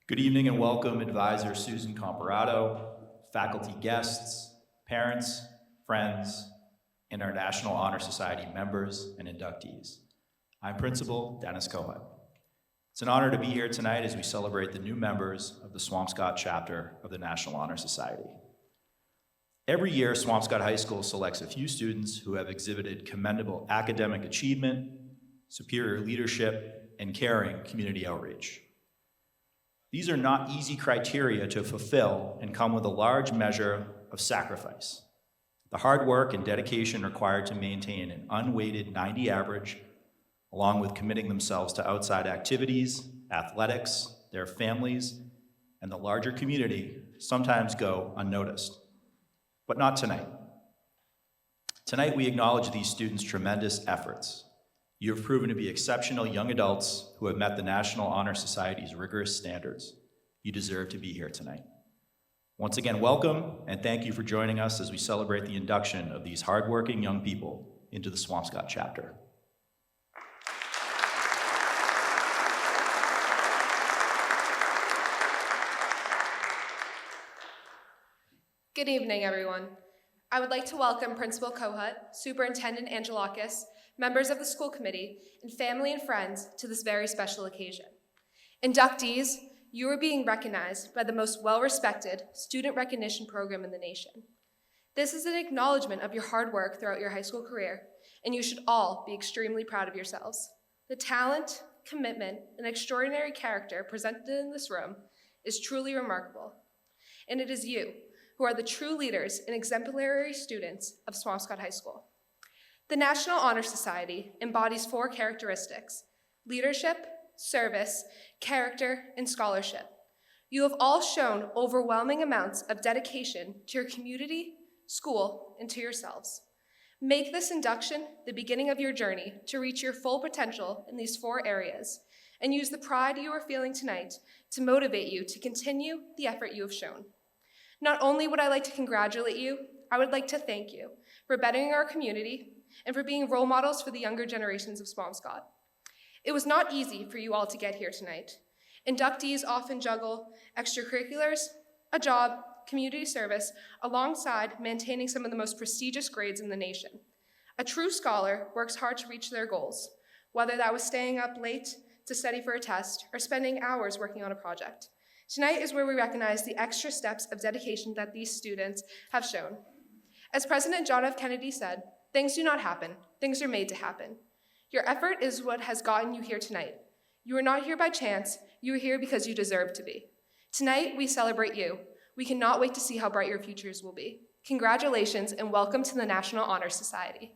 Good evening and welcome, Advisor Susan Comparado, faculty guests, parents, friends, and our National Honor Society members and inductees. I'm Principal Dennis Cohen. It's an honor to be here tonight as we celebrate the new members of the Swampscott chapter of the National Honor Society. Every year, Swampscott High School selects a few students who have exhibited commendable academic achievement, superior leadership, and caring community outreach. These are not easy criteria to fulfill and come with a large measure of sacrifice. The hard work and dedication required to maintain an unweighted 90 average, along with committing themselves to outside activities, athletics, their families, and the larger community sometimes go unnoticed. But not tonight. Tonight we acknowledge these students' tremendous efforts. You have proven to be exceptional young adults who have met the National Honor Society's rigorous standards. You deserve to be here tonight. Once again, welcome, and thank you for joining us as we celebrate the induction of these hardworking young people into the Swampscott chapter. Good evening, everyone. I would like to welcome Principal Kohut, Superintendent Angelakis, members of the school committee, and family and friends to this very special occasion. Inductees, you are being recognized by the most well-respected student recognition program in the nation. This is an acknowledgement of your hard work throughout your high school career, and you should all be extremely proud of yourselves. The talent, commitment, and extraordinary character presented in this room is truly remarkable, and it is you who are the true leaders and exemplary students of Swampscott High School. The National Honor Society embodies 4 characteristics: leadership, service, character, and scholarship. You have all shown overwhelming amounts of dedication to your community, school, and to yourselves. Make this induction the beginning of your journey to reach your full potential in these 4 areas, and use the pride you are feeling tonight to motivate you to continue the effort you have shown. Not only would I like to congratulate you, I would like to thank you for bettering our community and for being role models for the younger generations of Swampscott. It was not easy for you all to get here tonight. Inductees often juggle extracurriculars, a job, community service, alongside maintaining some of the most prestigious grades in the nation. A true scholar works hard to reach their goals, whether that was staying up late to study for a test or spending hours working on a project. Tonight is where we recognize the extra steps of dedication that these students have shown. As President John F. Kennedy said, "Things do not happen, things are made to happen." Your effort is what has gotten you here tonight. You are not here by chance, you are here because you deserve to be. Tonight, we celebrate you. We cannot wait to see how bright your futures will be. Congratulations and welcome to the National Honor Society.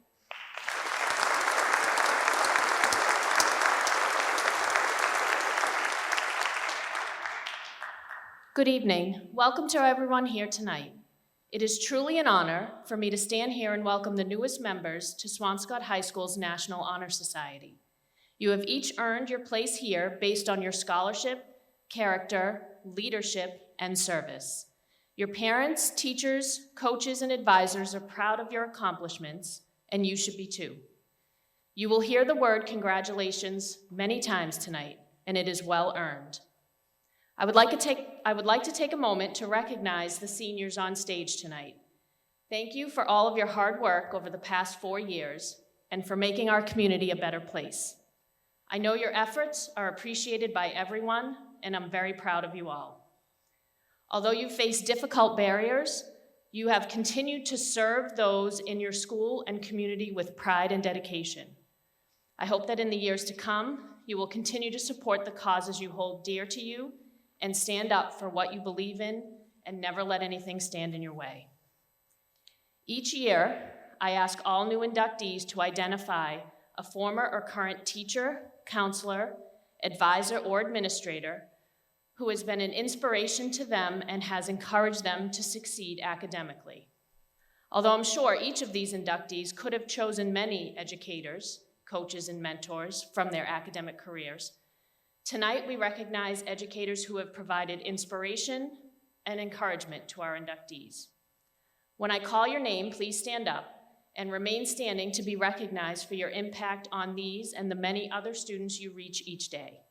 Good evening. Welcome to everyone here tonight. It is truly an honor for me to stand here and welcome the newest members to Swampscott High School's National Honor Society. You have each earned your place here based on your scholarship, character, leadership, and service. Your parents, teachers, coaches, and advisors are proud of your accomplishments, and you should be too. You will hear the word congratulations many times tonight, and it is well earned. I would like to take a moment to recognize the seniors on stage tonight. Thank you for all of your hard work over the past 4 years and for making our community a better place. I know your efforts are appreciated by everyone, and I'm very proud of you all. Although you faced difficult barriers, you have continued to serve those in your school and community with pride and dedication. I hope that in the years to come, you will continue to support the causes you hold dear to you and stand up for what you believe in and never let anything stand in your way. Each year, I ask all new inductees to identify a former or current teacher, counselor, advisor, or administrator who has been an inspiration to them and has encouraged them to succeed academically. Although I'm sure each of these inductees could have chosen many educators, coaches, and mentors from their academic careers, tonight, we recognize educators who have provided inspiration and encouragement to our inductees. When I call your name, please stand up and remain standing to be recognized for your impact on these and the many other students you reach each day.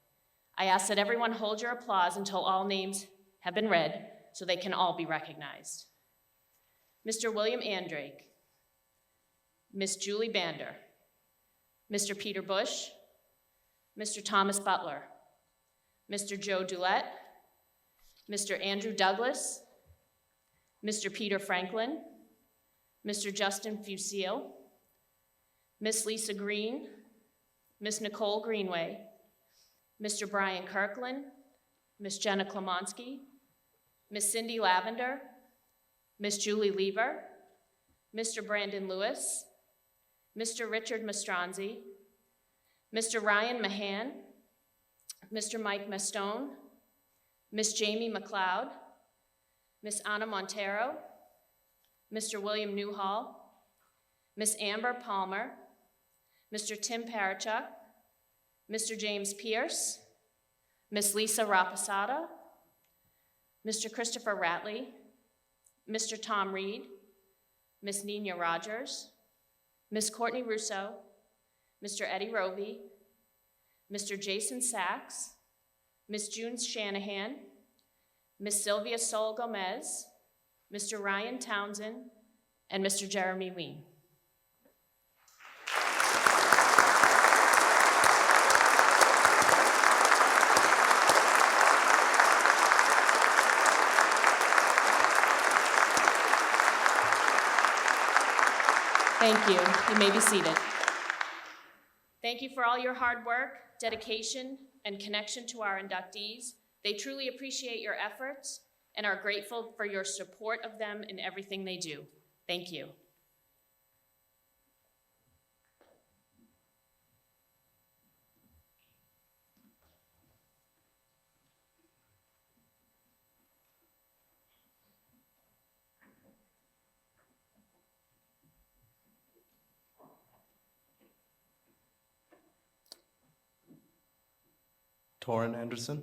I ask that everyone hold your applause until all names have been read so they can all be recognized. Mr. William Andrake, Miss Julie Bander, Mr. Peter Bush, Mr. Thomas Butler, Mr. Joe Dulett, Mr. Andrew Douglas, Mr. Peter Franklin, Mr. Justin Fusil, Miss Lisa Green, Miss Nicole Greenway, Mr. Brian Kirkland, Miss Jenna Klemonski, Miss Cindy Lavender, Miss Julie Lever, Mr. Brandon Lewis, Mr. Richard Mastronzi, Mr. Ryan Mahan, Mr. Mike Mastone, Miss Jamie McLeod, Miss Anna Montero, Mr. William Newhall, Miss Amber Palmer, Mr. Tim Parachuk, Mr. James Pierce, Miss Lisa Rapasada, Mr. Christopher Ratley, Mr. Tom Reed, Miss Nina Rogers, Miss Courtney Russo, Mr. Eddie Rovey, Mr. Jason Sachs, Miss June Shanahan, Miss Sylvia Sol Gomez, Mr. Ryan Townsend, and Mr. Jeremy Ween. Thank you. You may be seated. Thank you for all your hard work, dedication, and connection to our inductees. They truly appreciate your efforts and are grateful for your support of them in everything they do. Thank you. Torrin Anderson.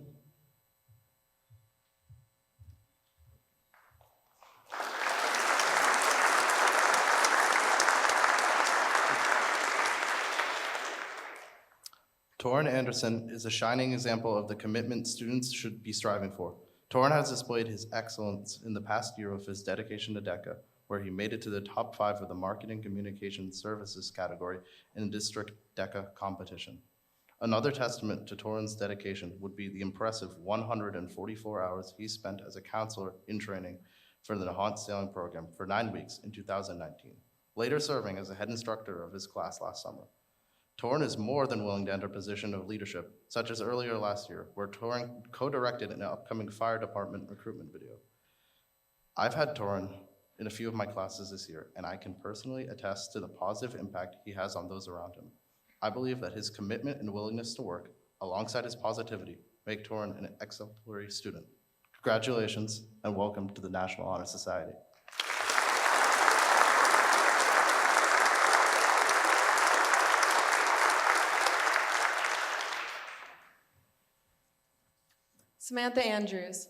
Torrin Anderson is a shining example of the commitment students should be striving for. Torrin has displayed his excellence in the past year with his dedication to DECA, where he made it to the top 5 of the Marketing Communication Services category in the district DECA competition. Another testament to Torrin's dedication would be the impressive 144 hours he spent as a counselor in training for the Nahant Sailing Program for 9 weeks in 2019, later serving as a head instructor of his class last summer. Torrin is more than willing to enter a position of leadership, such as earlier last year, where Torrin co-directed an upcoming fire department recruitment video. I've had Torrin in a few of my classes this year, and I can personally attest to the positive impact he has on those around him. I believe that his commitment and willingness to work, alongside his positivity, make Torrin an exemplary student. Congratulations, and welcome to the National Honor Society. Samantha Andrews.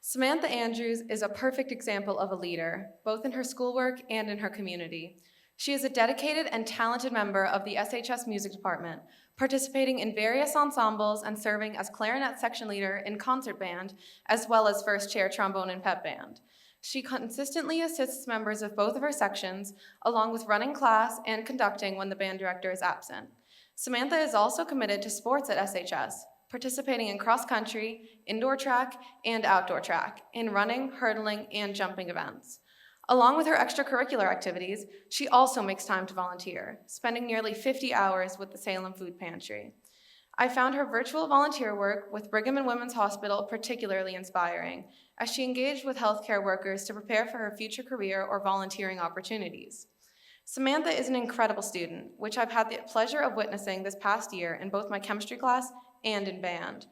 Samantha Andrews is a perfect example of a leader, both in her schoolwork and in her community. She is a dedicated and talented member of the SHS Music Department, participating in various ensembles and serving as clarinet section leader in concert band, as well as first chair trombone and pep band. She consistently assists members of both of her sections, along with running class and conducting when the band director is absent. Samantha is also committed to sports at SHS, participating in cross-country, indoor track, and outdoor track, in running, hurdling, and jumping events. Along with her extracurricular activities, she also makes time to volunteer, spending nearly 50 hours with the Salem Food Pantry. I found her virtual volunteer work with Brigham and Women's Hospital particularly inspiring, as she engaged with healthcare workers to prepare for her future career or volunteering opportunities. Samantha is an incredible student, which I've had the pleasure of witnessing this past year in both my chemistry class and in band.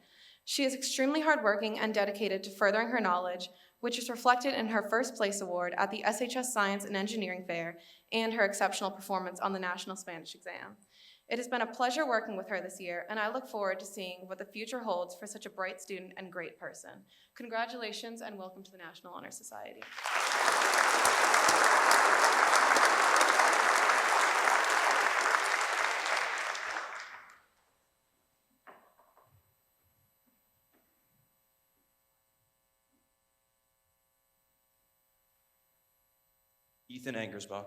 She is extremely hardworking and dedicated to furthering her knowledge, which is reflected in her first place award at the SHS Science and Engineering Fair and her exceptional performance on the National Spanish exam. It has been a pleasure working with her this year, and I look forward to seeing what the future holds for such a bright student and great person. Congratulations and welcome to the National Honor Society. Ethan Angersbach.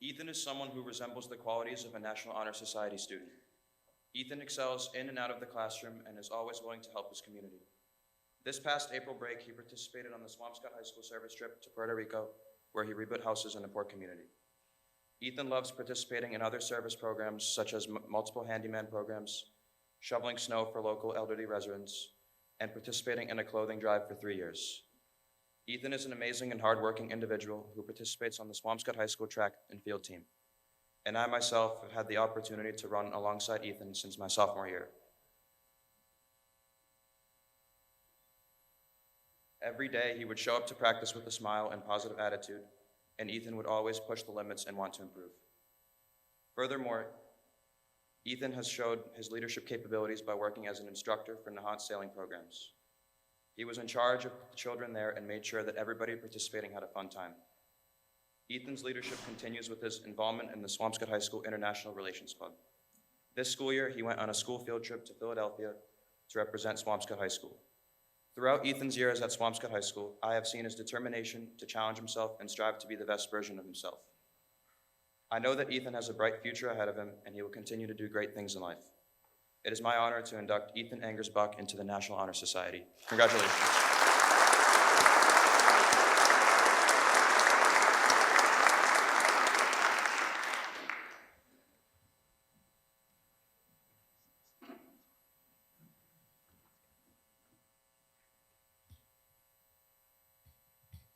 Ethan is someone who resembles the qualities of a National Honor Society student. Ethan excels in and out of the classroom and is always willing to help his community. This past April break, he participated on the Swampscott High School service trip to Puerto Rico, where he rebuilt houses in a poor community. Ethan loves participating in other service programs such as multiple handyman programs, shoveling snow for local elderly residents, and participating in a clothing drive for 3 years. Ethan is an amazing and hardworking individual who participates on the Swampscott High School track and field team. And I myself have had the opportunity to run alongside Ethan since my sophomore year. Every day, he would show up to practice with a smile and positive attitude, and Ethan would always push the limits and want to improve. Furthermore, Ethan has showed his leadership capabilities by working as an instructor for Nahant sailing programs. He was in charge of the children there and made sure that everybody participating had a fun time. Ethan's leadership continues with his involvement in the Swampscott High School International Relations Club. This school year, he went on a school field trip to Philadelphia to represent Swampscott High School. Throughout Ethan's years at Swampscott High School, I have seen his determination to challenge himself and strive to be the best version of himself. I know that Ethan has a bright future ahead of him, and he will continue to do great things in life. It is my honor to induct Ethan Angersbach into the National Honor Society. Congratulations.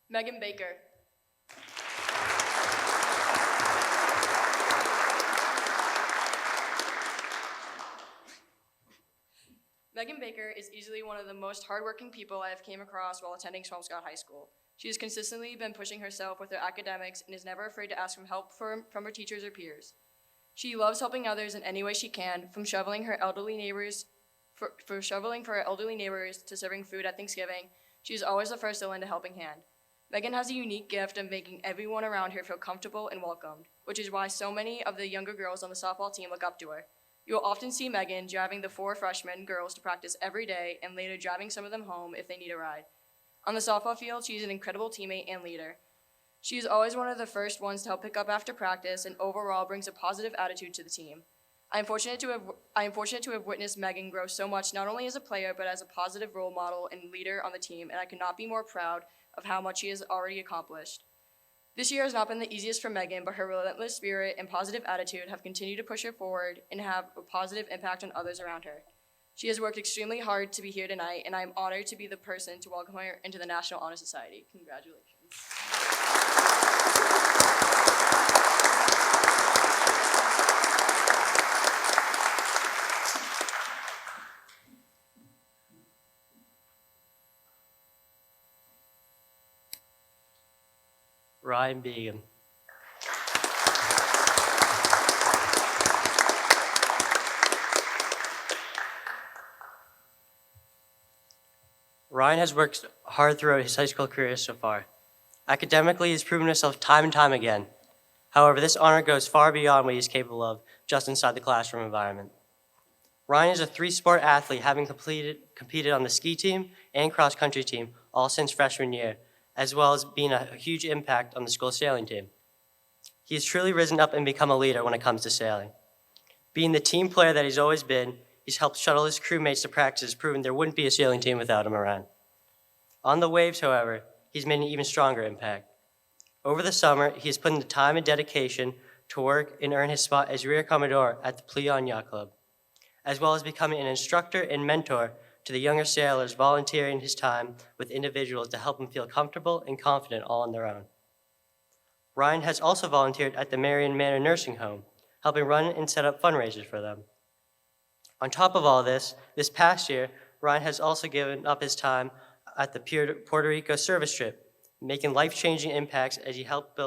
Megan Baker. Megan Baker is easily one of the most hardworking people I have came across while attending Swampscott High School. She has consistently been pushing herself with her academics and is never afraid to ask for help from her teachers or peers. She loves helping others in any way she can, from shoveling her elderly neighbors shoveling for her elderly neighbors to serving food at Thanksgiving. She is always the first to lend a helping hand. Megan has a unique gift of making everyone around her feel comfortable and welcomed, which is why so many of the younger girls on the softball team look up to her. You will often see Megan driving the 4 freshman girls to practice every day and later driving some of them home if they need a ride. On the softball field, she is an incredible teammate and leader. She is always one of the first ones to help pick up after practice and overall brings a positive attitude to the team. I am fortunate to have witnessed Megan grow so much, not only as a player, but as a positive role model and leader on the team, and I could not be more proud of how much she has already accomplished. This year has not been the easiest for Megan, but her relentless spirit and positive attitude have continued to push her forward and have a positive impact on others around her. She has worked extremely hard to be here tonight, and I am honored to be the person to welcome her into the National Honor Society. Congratulations. Ryan Began. Ryan has worked hard throughout his high school career so far. Academically, he's proven himself time and time again. However, this honor goes far beyond what he's capable of just inside the classroom environment. Ryan is a 3-sport athlete, having competed on the ski team and cross-country team all since freshman year, as well as being a huge impact on the school sailing team. He has truly risen up and become a leader when it comes to sailing. Being the team player that he's always been, he's helped shuttle his crewmates to practice, proving there wouldn't be a sailing team without him around. On the waves, however, he's made an even stronger impact. Over the summer, he has put in the time and dedication to work and earn his spot as Rear Commodore at the Pleon Yacht Club, as well as becoming an instructor and mentor to the younger sailors, volunteering his time with individuals to help them feel comfortable and confident all on their own. Ryan has also volunteered at the Marion Manor Nursing Home, helping run and set up fundraisers for them. On top of all this past year, Ryan has also given up his time at the Puerto Rico service trip, making life-changing impacts as he helped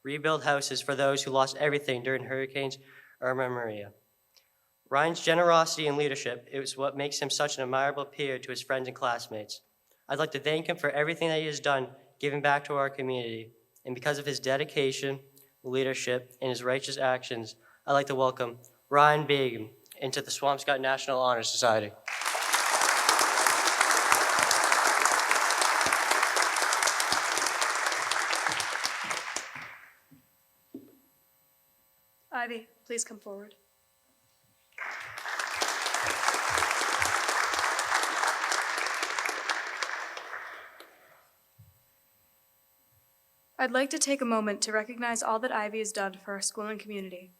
rebuild houses for those who lost everything during Hurricanes Irma and Maria. Ryan's generosity and leadership is what makes him such an admirable peer to his friends and classmates. I'd like to thank him for everything that he has done, giving back to our community, and because of his dedication, leadership, and his righteous actions, I'd like to welcome Ryan Begum into the Swampscott National Honor Society. Ivy, please come forward. I'd like to take a moment to recognize all that Ivy has done for our school and community.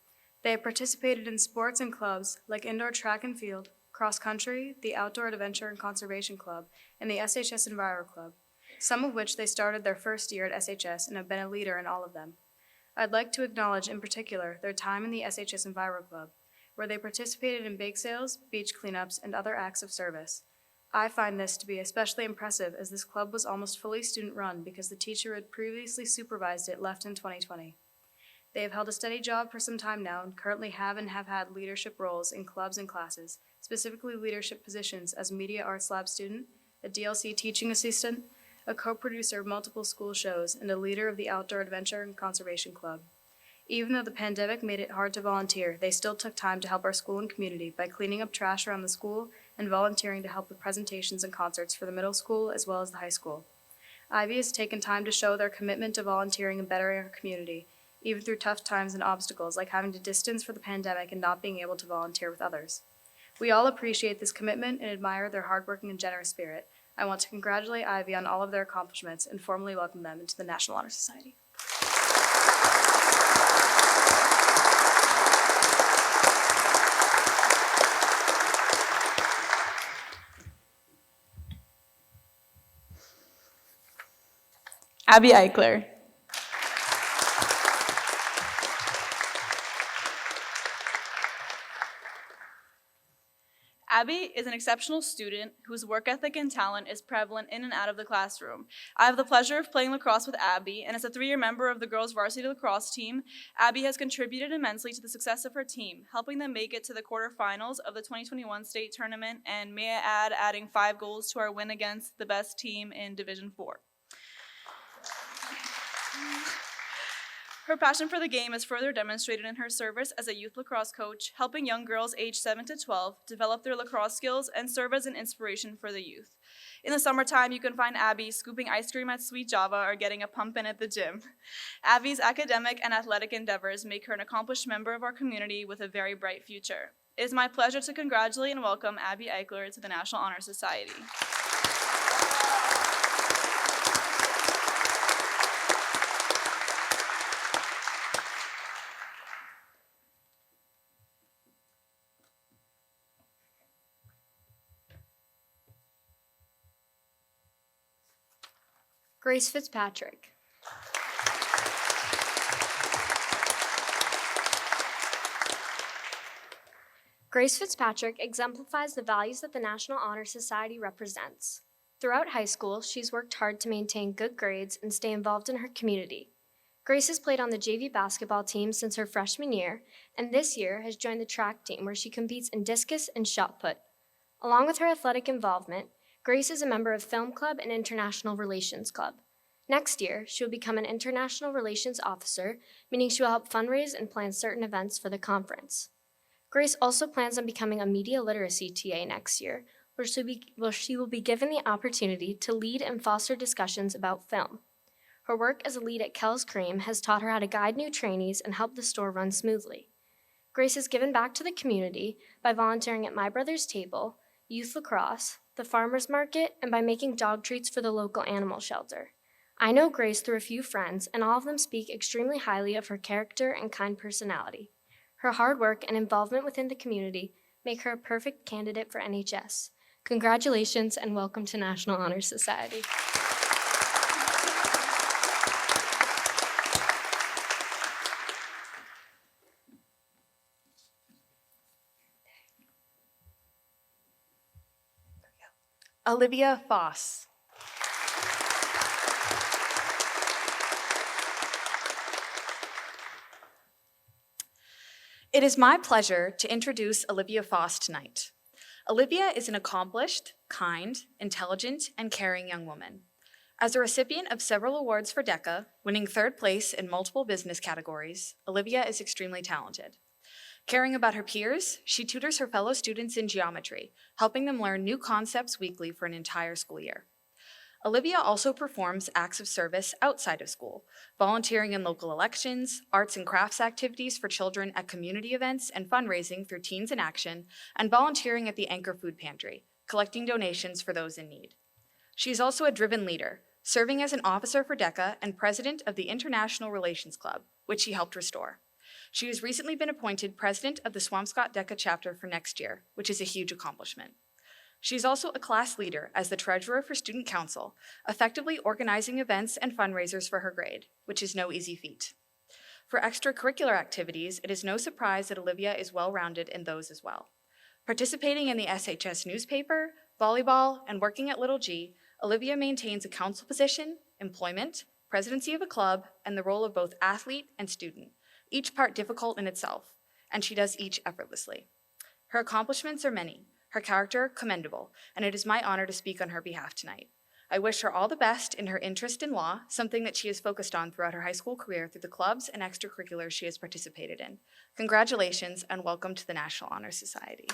They have participated in sports and clubs like indoor track and field, cross country, the Outdoor Adventure and Conservation Club, and the SHS Enviro Club, some of which they started their first year at SHS and have been a leader in all of them. I'd like to acknowledge in particular their time in the SHS Enviro Club, where they participated in bake sales, beach cleanups, and other acts of service. I find this to be especially impressive as this club was almost fully student-run because the teacher who had previously supervised it left in 2020. They have held a steady job for some time now and currently have had leadership roles in clubs and classes, specifically leadership positions as a Media Arts Lab student, a DLC teaching assistant, a co-producer of multiple school shows, and a leader of the Outdoor Adventure and Conservation Club. Even though the pandemic made it hard to volunteer, they still took time to help our school and community by cleaning up trash around the school and volunteering to help with presentations and concerts for the middle school as well as the high school. Ivy has taken time to show their commitment to volunteering and bettering our community, even through tough times and obstacles like having to distance for the pandemic and not being able to volunteer with others. We all appreciate this commitment and admire their hardworking and generous spirit. I want to congratulate Ivy on all of their accomplishments and formally welcome them into the National Honor Society. Abby Eichler. Abby is an exceptional student whose work ethic and talent is prevalent in and out of the classroom. I have the pleasure of playing lacrosse with Abby, and as a 3-year member of the girls' varsity lacrosse team, Abby has contributed immensely to the success of her team, helping them make it to the quarterfinals of the 2021 state tournament, and may I add, adding 5 goals to our win against the best team in Division 4. Her passion for the game is further demonstrated in her service as a youth lacrosse coach, helping young girls aged 7 to 12 develop their lacrosse skills and serve as an inspiration for the youth. In the summertime, you can find Abby scooping ice cream at Sweet Java or getting a pump in at the gym. Abby's academic and athletic endeavors make her an accomplished member of our community with a very bright future. It is my pleasure to congratulate and welcome Abby Eichler to the National Honor Society. Grace Fitzpatrick. Grace Fitzpatrick exemplifies the values that the National Honor Society represents. Throughout high school, she's worked hard to maintain good grades and stay involved in her community. Grace has played on the JV basketball team since her freshman year, and this year has joined the track team where she competes in discus and shot put. Along with her athletic involvement, Grace is a member of Film Club and International Relations Club. Next year, she will become an International Relations Officer, meaning she will help fundraise and plan certain events for the conference. Grace also plans on becoming a media literacy TA next year, where she will be given the opportunity to lead and foster discussions about film. Her work as a lead at Kells Cream has taught her how to guide new trainees and help the store run smoothly. Grace has given back to the community by volunteering at My Brother's Table, youth lacrosse, the farmers market, and by making dog treats for the local animal shelter. I know Grace through a few friends, and all of them speak extremely highly of her character and kind personality. Her hard work and involvement within the community make her a perfect candidate for NHS. Congratulations and welcome to National Honor Society. Olivia Foss. It is my pleasure to introduce Olivia Foss tonight. Olivia is an accomplished, kind, intelligent, and caring young woman. As a recipient of several awards for DECA, winning third place in multiple business categories, Olivia is extremely talented. Caring about her peers, she tutors her fellow students in geometry, helping them learn new concepts weekly for an entire school year. Olivia also performs acts of service outside of school, volunteering in local elections, arts and crafts activities for children at community events and fundraising through Teens in Action, and volunteering at the Anchor Food Pantry, collecting donations for those in need. She is also a driven leader, serving as an officer for DECA and president of the International Relations Club, which she helped restore. She has recently been appointed president of the Swampscott DECA chapter for next year, which is a huge accomplishment. She is also a class leader as the treasurer for Student Council, effectively organizing events and fundraisers for her grade, which is no easy feat. For extracurricular activities, it is no surprise that Olivia is well-rounded in those as well. Participating in the SHS newspaper, volleyball, and working at Little G, Olivia maintains a council position, employment, presidency of a club, and the role of both athlete and student, each part difficult in itself, and she does each effortlessly. Her accomplishments are many, her character commendable, and it is my honor to speak on her behalf tonight. I wish her all the best in her interest in law, something that she has focused on throughout her high school career through the clubs and extracurriculars she has participated in. Congratulations and welcome to the National Honor Society.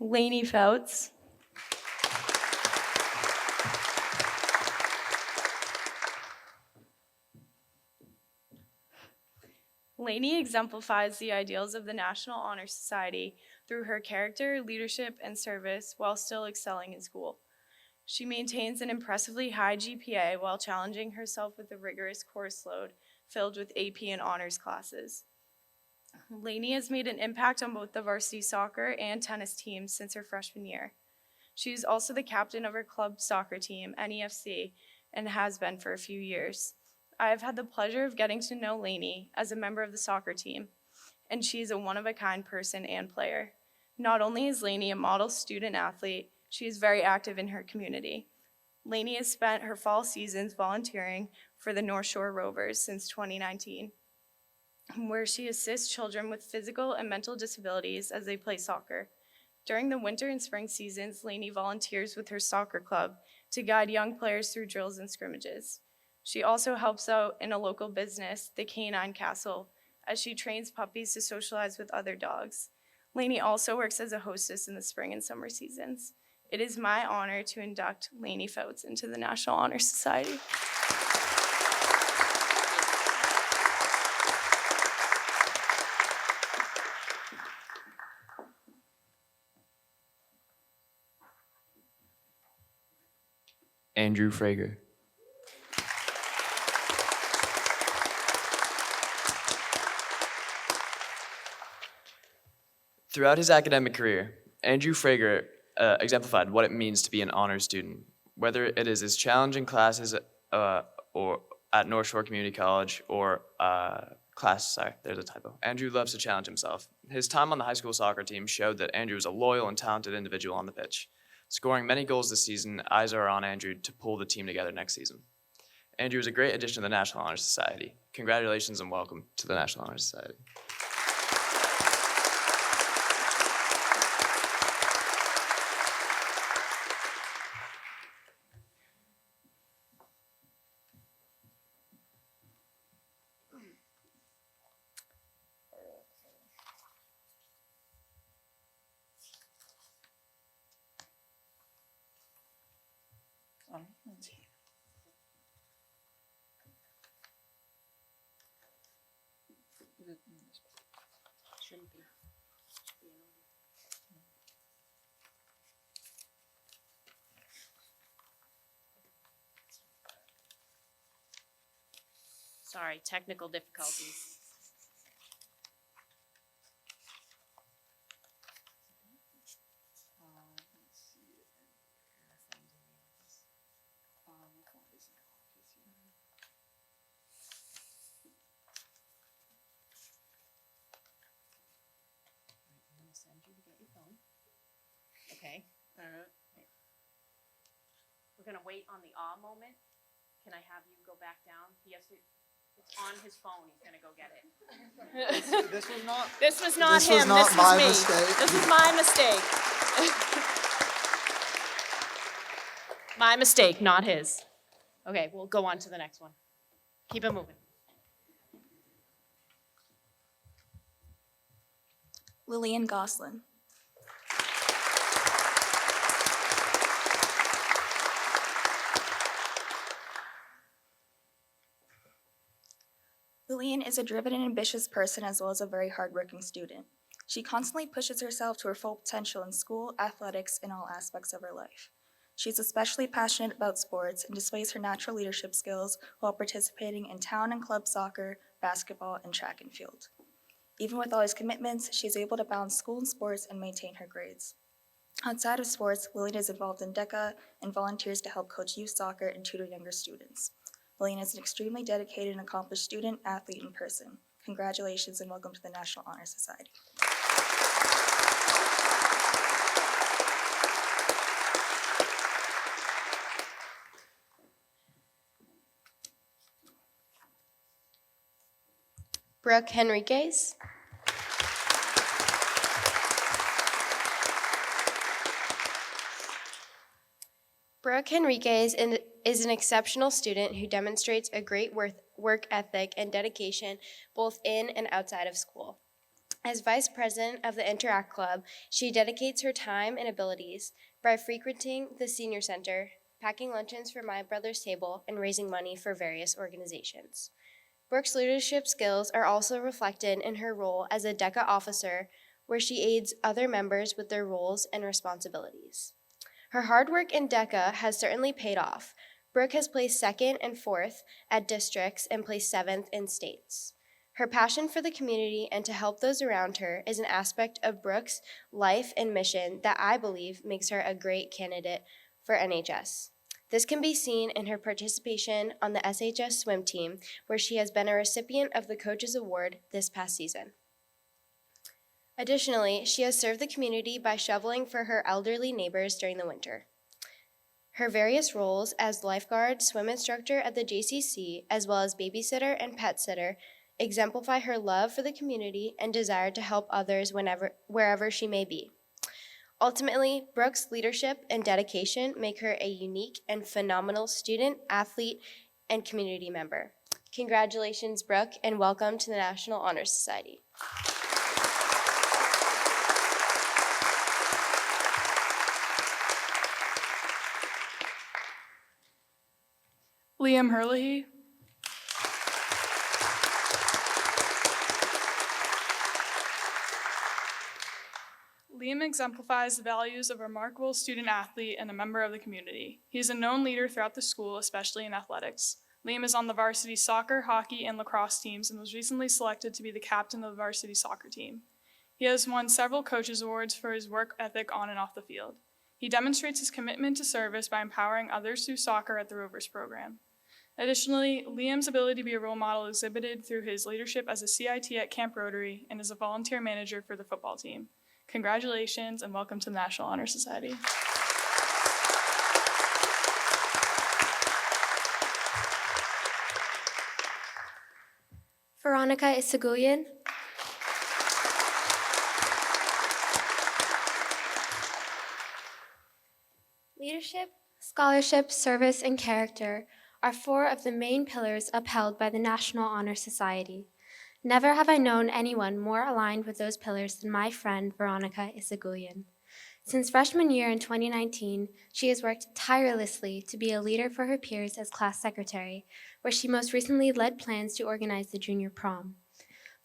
Lainey Fouts. Lainey exemplifies the ideals of the National Honor Society through her character, leadership, and service while still excelling in school. She maintains an impressively high GPA while challenging herself with a rigorous course load filled with AP and honors classes. Lainey has made an impact on both the varsity soccer and tennis teams since her freshman year. She is also the captain of her club soccer team, NEFC, and has been for a few years. I have had the pleasure of getting to know Lainey as a member of the soccer team, and she is a one-of-a-kind person and player. Not only is Lainey a model student athlete, she is very active in her community. Lainey has spent her fall seasons volunteering for the North Shore Rovers since 2019, where she assists children with physical and mental disabilities as they play soccer. During the winter and spring seasons, Lainey volunteers with her soccer club to guide young players through drills and scrimmages. She also helps out in a local business, the Canine Castle, as she trains puppies to socialize with other dogs. Lainey also works as a hostess in the spring and summer seasons. It is my honor to induct Lainey Fouts into the National Honor Society. Andrew Frager. Throughout his academic career, Andrew Frager exemplified what it means to be an honors student, whether it is his challenging classes or at North Shore Community College or there's a typo. Andrew loves to challenge himself. His time on the high school soccer team showed that Andrew is a loyal and talented individual on the pitch. Scoring many goals this season, eyes are on Andrew to pull the team together next season. Andrew is a great addition to the National Honor Society. Congratulations and welcome to the National Honor Society. Shouldn't be. Sorry, technical difficulties. Okay. All right. We're gonna wait on the awe moment. Can I have you go back down? He has to It's on his phone. He's gonna go get it. This was not. This was not This him. was not this my was me. mistake. This was my mistake. My mistake, not his. Okay, we'll go on to the next one. Keep it moving. Lillian Goslin. Lillian is a driven and ambitious person as well as a very hardworking student. She constantly pushes herself to her full potential in school, athletics, and all aspects of her life. She's especially passionate about sports and displays her natural leadership skills while participating in town and club soccer, basketball, and track and field. Even with all these commitments, she's able to balance school and sports and maintain her grades. Outside of sports, Lillian is involved in DECA and volunteers to help coach youth soccer and tutor younger students. Lillian is an extremely dedicated and accomplished student, athlete, and person. Congratulations and welcome to the National Honor Society. Brooke Henriquez. Brooke Henriquez is an exceptional student who demonstrates a great work ethic and dedication both in and outside of school. As vice president of the Interact Club, she dedicates her time and abilities by frequenting the senior center, packing luncheons for My Brother's Table, and raising money for various organizations. Brooke's leadership skills are also reflected in her role as a DECA officer, where she aids other members with their roles and responsibilities. Her hard work in DECA has certainly paid off. Brooke has placed 2nd and 4th at districts and placed 7th in states. Her passion for the community and to help those around her is an aspect of Brooke's life and mission that I believe makes her a great candidate for NHS. This can be seen in her participation on the SHS swim team, where she has been a recipient of the Coaches Award this past season. Additionally, she has served the community by shoveling for her elderly neighbors during the winter. Her various roles as lifeguard, swim instructor at the JCC, as well as babysitter and pet sitter, exemplify her love for the community and desire to help others wherever she may be. Ultimately, Brooke's leadership and dedication make her a unique and phenomenal student, athlete, and community member. Congratulations, Brooke, and welcome to the National Honor Society. Liam Herlihy. Liam exemplifies the values of a remarkable student athlete and a member of the community. He is a known leader throughout the school, especially in athletics. Liam is on the varsity soccer, hockey, and lacrosse teams and was recently selected to be the captain of the varsity soccer team. He has won several coaches awards for his work ethic on and off the field. He demonstrates his commitment to service by empowering others through soccer at the Rovers program. Additionally, Liam's ability to be a role model is exhibited through his leadership as a CIT at Camp Rotary and as a volunteer manager for the football team. Congratulations and welcome to the National Honor Society. Veronica Isagulian. Leadership, scholarship, service, and character are 4 of the main pillars upheld by the National Honor Society. Never have I known anyone more aligned with those pillars than my friend Veronica Isagulian. Since freshman year in 2019, she has worked tirelessly to be a leader for her peers as class secretary, where she most recently led plans to organize the junior prom.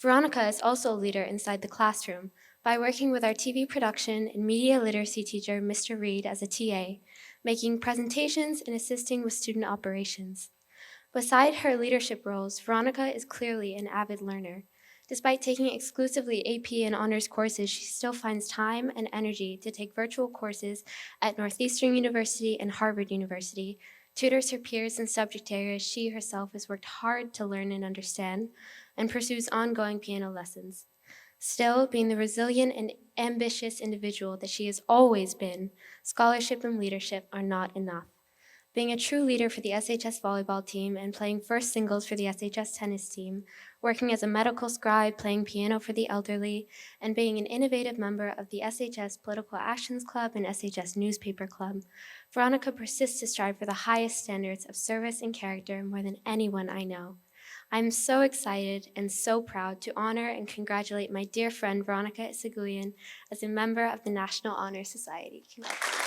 Veronica is also a leader inside the classroom by working with our TV production and media literacy teacher, Mr. Reed, as a TA, making presentations and assisting with student operations. Beside her leadership roles, Veronica is clearly an avid learner. Despite taking exclusively AP and honors courses, she still finds time and energy to take virtual courses at Northeastern University and Harvard University, tutors her peers in subject areas she herself has worked hard to learn and understand, and pursues ongoing piano lessons. Still, being the resilient and ambitious individual that she has always been, scholarship and leadership are not enough. being a true leader for the SHS volleyball team and playing first singles for the SHS tennis team, working as a medical scribe, playing piano for the elderly, and being an innovative member of the SHS Political Actions Club and SHS Newspaper Club, Veronica persists to strive for the highest standards of service and character more than anyone I know. I'm so excited and so proud to honor and congratulate my dear friend Veronica Isaguian as a member of the National Honor Society. Congratulations.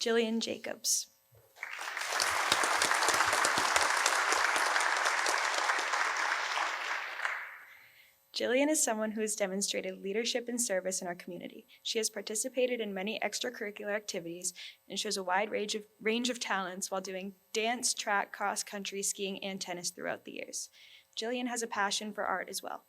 Jillian Jacobs. Jillian is someone who has demonstrated leadership and service in our community. She has participated in many extracurricular activities and shows a wide range of talents while doing dance, track, cross-country, skiing, and tennis throughout the years. Jillian has a passion for art as well.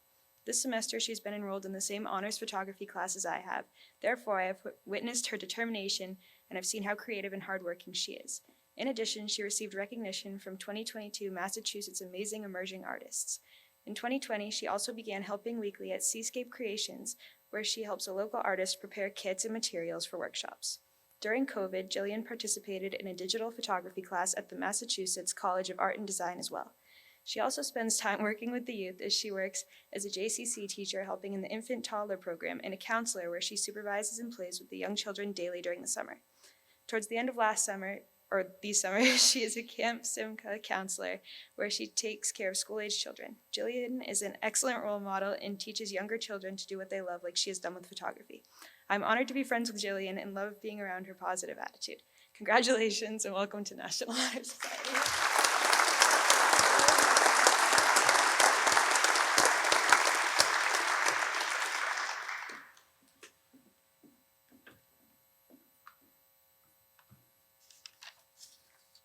This semester, she's been enrolled in the same honors photography class as I have. Therefore, I have witnessed her determination and have seen how creative and hardworking she is. In addition, she received recognition from 2022 Massachusetts Amazing Emerging Artists. In 2020, she also began helping weekly at Seascape Creations, where she helps a local artist prepare kits and materials for workshops. During COVID, Jillian participated in a digital photography class at the Massachusetts College of Art and Design as well. She also spends time working with the youth as she works as a JCC teacher helping in the infant toddler program and a counselor where she supervises and plays with the young children daily during the summer. Towards the end of this summer, she is a Camp Simca counselor where she takes care of school-age children. Jillian is an excellent role model and teaches younger children to do what they love like she has done with photography. I'm honored to be friends with Jillian and love being around her positive attitude. Congratulations and welcome to National Honor Society.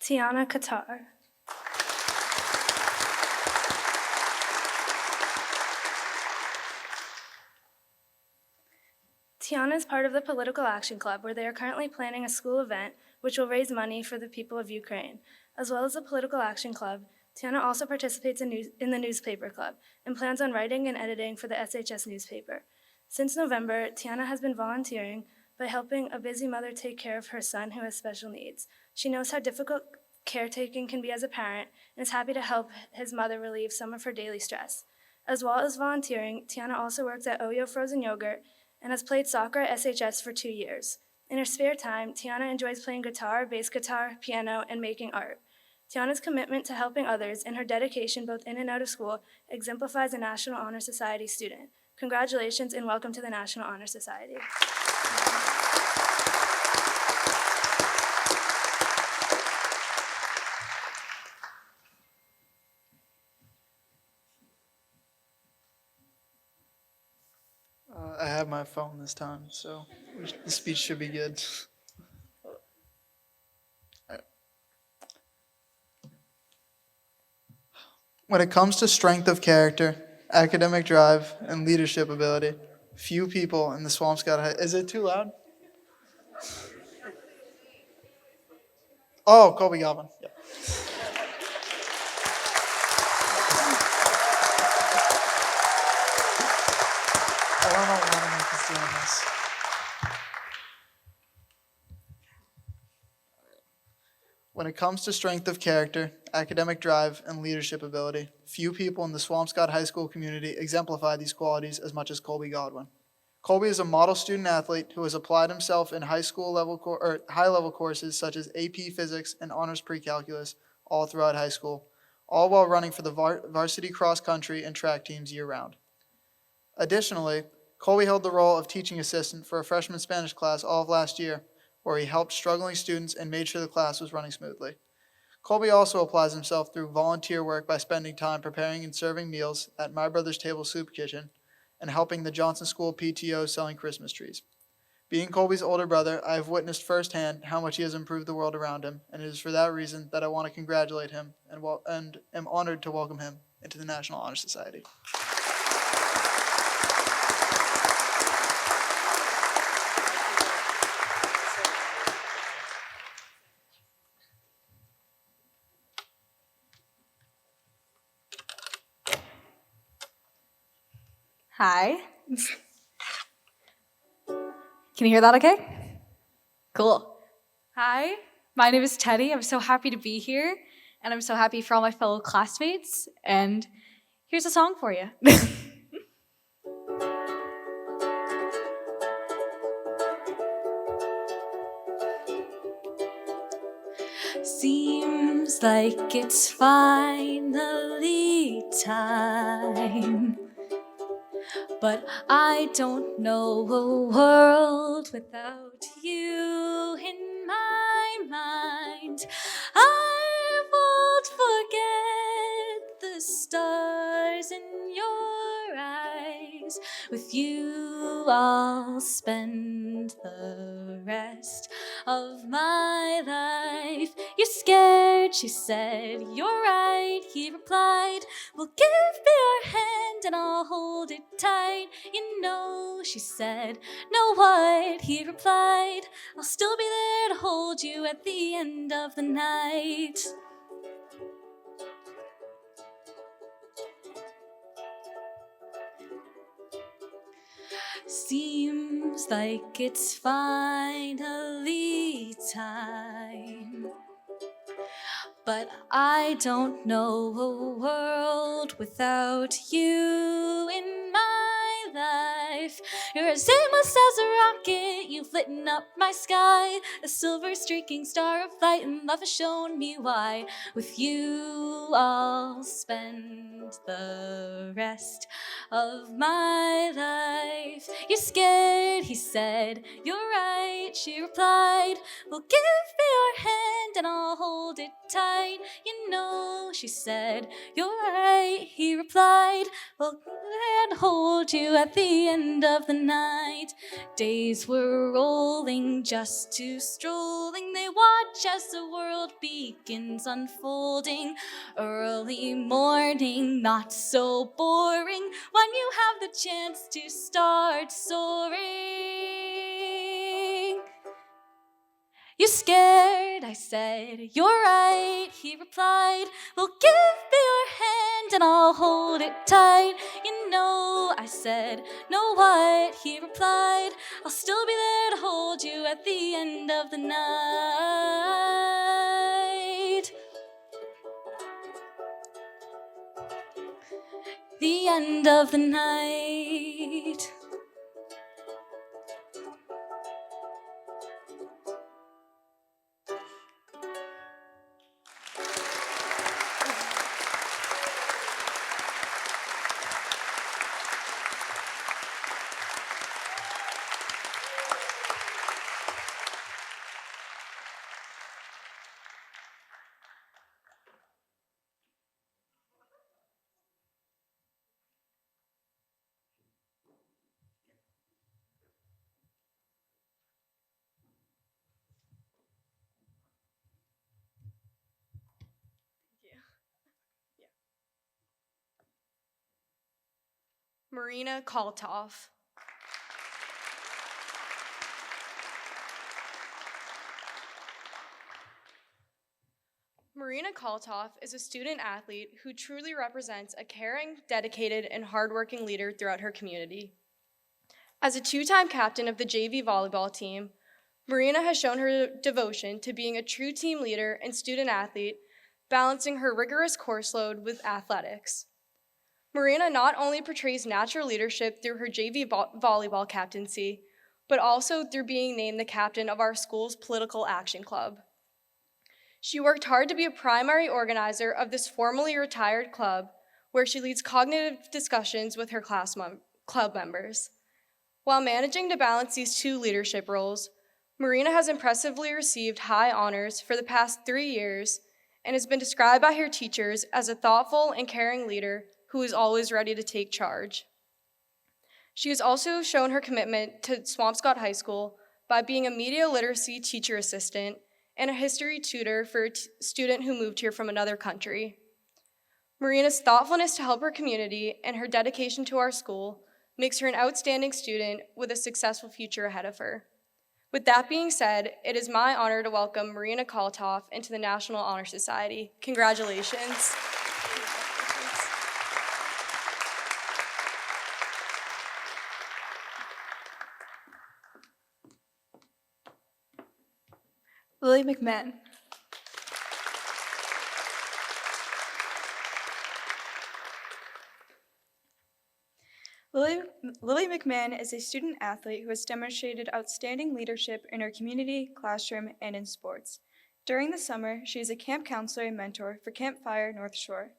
Tiana Qatar. Tiana is part of the Political Action Club, where they are currently planning a school event which will raise money for the people of Ukraine. As well as the Political Action Club, Tiana also participates in the newspaper club and plans on writing and editing for the SHS newspaper. Since November, Tiana has been volunteering by helping a busy mother take care of her son who has special needs. She knows how difficult caretaking can be as a parent and is happy to help his mother relieve some of her daily stress. As well as volunteering, Tiana also works at Oyo Frozen Yogurt and has played soccer at SHS for 2 years. In her spare time, Tiana enjoys playing guitar, bass guitar, piano, and making art. Tiana's commitment to helping others and her dedication both in and out of school exemplifies a National Honor Society student. Congratulations and welcome to the National Honor Society. I have my phone this time, so the speech should be good. When it comes to strength of character, academic drive, and leadership ability, few people in the Swampscott High... Is it too loud? Oh, Colby Galvin. Yep. I don't know why I'm doing this. When it comes to strength of character, academic drive, and leadership ability, few people in the Swampscott High School community exemplify these qualities as much as Colby Godwin. Colby is a model student athlete who has applied himself in high-level courses such as AP Physics and Honors Pre-Calculus all throughout high school, all while running for the varsity cross-country and track teams year-round. Additionally, Colby held the role of teaching assistant for a freshman Spanish class all of last year, where he helped struggling students and made sure the class was running smoothly. Colby also applies himself through volunteer work by spending time preparing and serving meals at My Brother's Table Soup Kitchen and helping the Johnson School PTO selling Christmas trees. Being Colby's older brother, I have witnessed firsthand how much he has improved the world around him, and it is for that reason that I want to congratulate him and am honored to welcome him into the National Honor Society. Hi. Can you hear that okay? Cool. Hi, my name is Teddy. I'm so happy to be here, and I'm so happy for all my fellow classmates. And here's a song for you. Seems like it's finally time, but I don't know a world without you in my mind. I won't forget the stars in your eyes. With you, I'll spend the rest of my life. You're scared, she said. You're right, he replied. Well, give me your hand and I'll hold it tight. You know, she said. Know what? He replied. I'll still be there to hold you at the end of the night. Seems like it's finally time, but I don't know a world without you in my life. You're as aimless as a rocket, you've lit up my sky, a silver streaking star of light, and love has shown me why. With you I'll spend the rest of my life. You're scared, he said. You're right, she replied. Well, give me your hand and I'll hold it tight. You know, she said. You're right, he replied. Well, and hold you at the end of the night. Days were rolling, just two strolling. They watch as the world begins unfolding. Early morning, not so boring when you have the chance to start soaring. You're scared, I said. You're right, he replied. Well, give me your hand and I'll hold it tight. You know, I said. Know what? He replied. I'll still be there to hold you at the end of the night. The end of the night. Marina Kaltoff. Marina Kaltoff is a student athlete who truly represents a caring, dedicated, and hardworking leader throughout her community. As a two-time captain of the JV volleyball team, Marina has shown her devotion to being a true team leader and student athlete, balancing her rigorous course load with athletics. Marina not only portrays natural leadership through her JV volleyball captaincy, but also through being named the captain of our school's political action club. She worked hard to be a primary organizer of this formerly retired club, where she leads cognitive discussions with her club members. While managing to balance these two leadership roles, Marina has impressively received high honors for the past 3 years and has been described by her teachers as a thoughtful and caring leader who is always ready to take charge. She has also shown her commitment to Swampscott High School by being a media literacy teacher assistant and a history tutor for a student who moved here from another country. Marina's thoughtfulness to help her community and her dedication to our school makes her an outstanding student with a successful future ahead of her. With that being said, it is my honor to welcome Marina Kaltoff into the National Honor Society. Congratulations. Lily McMahon. Lily McMahon is a student athlete who has demonstrated outstanding leadership in her community, classroom, and in sports. During the summer, she is a camp counselor and mentor for Campfire North Shore.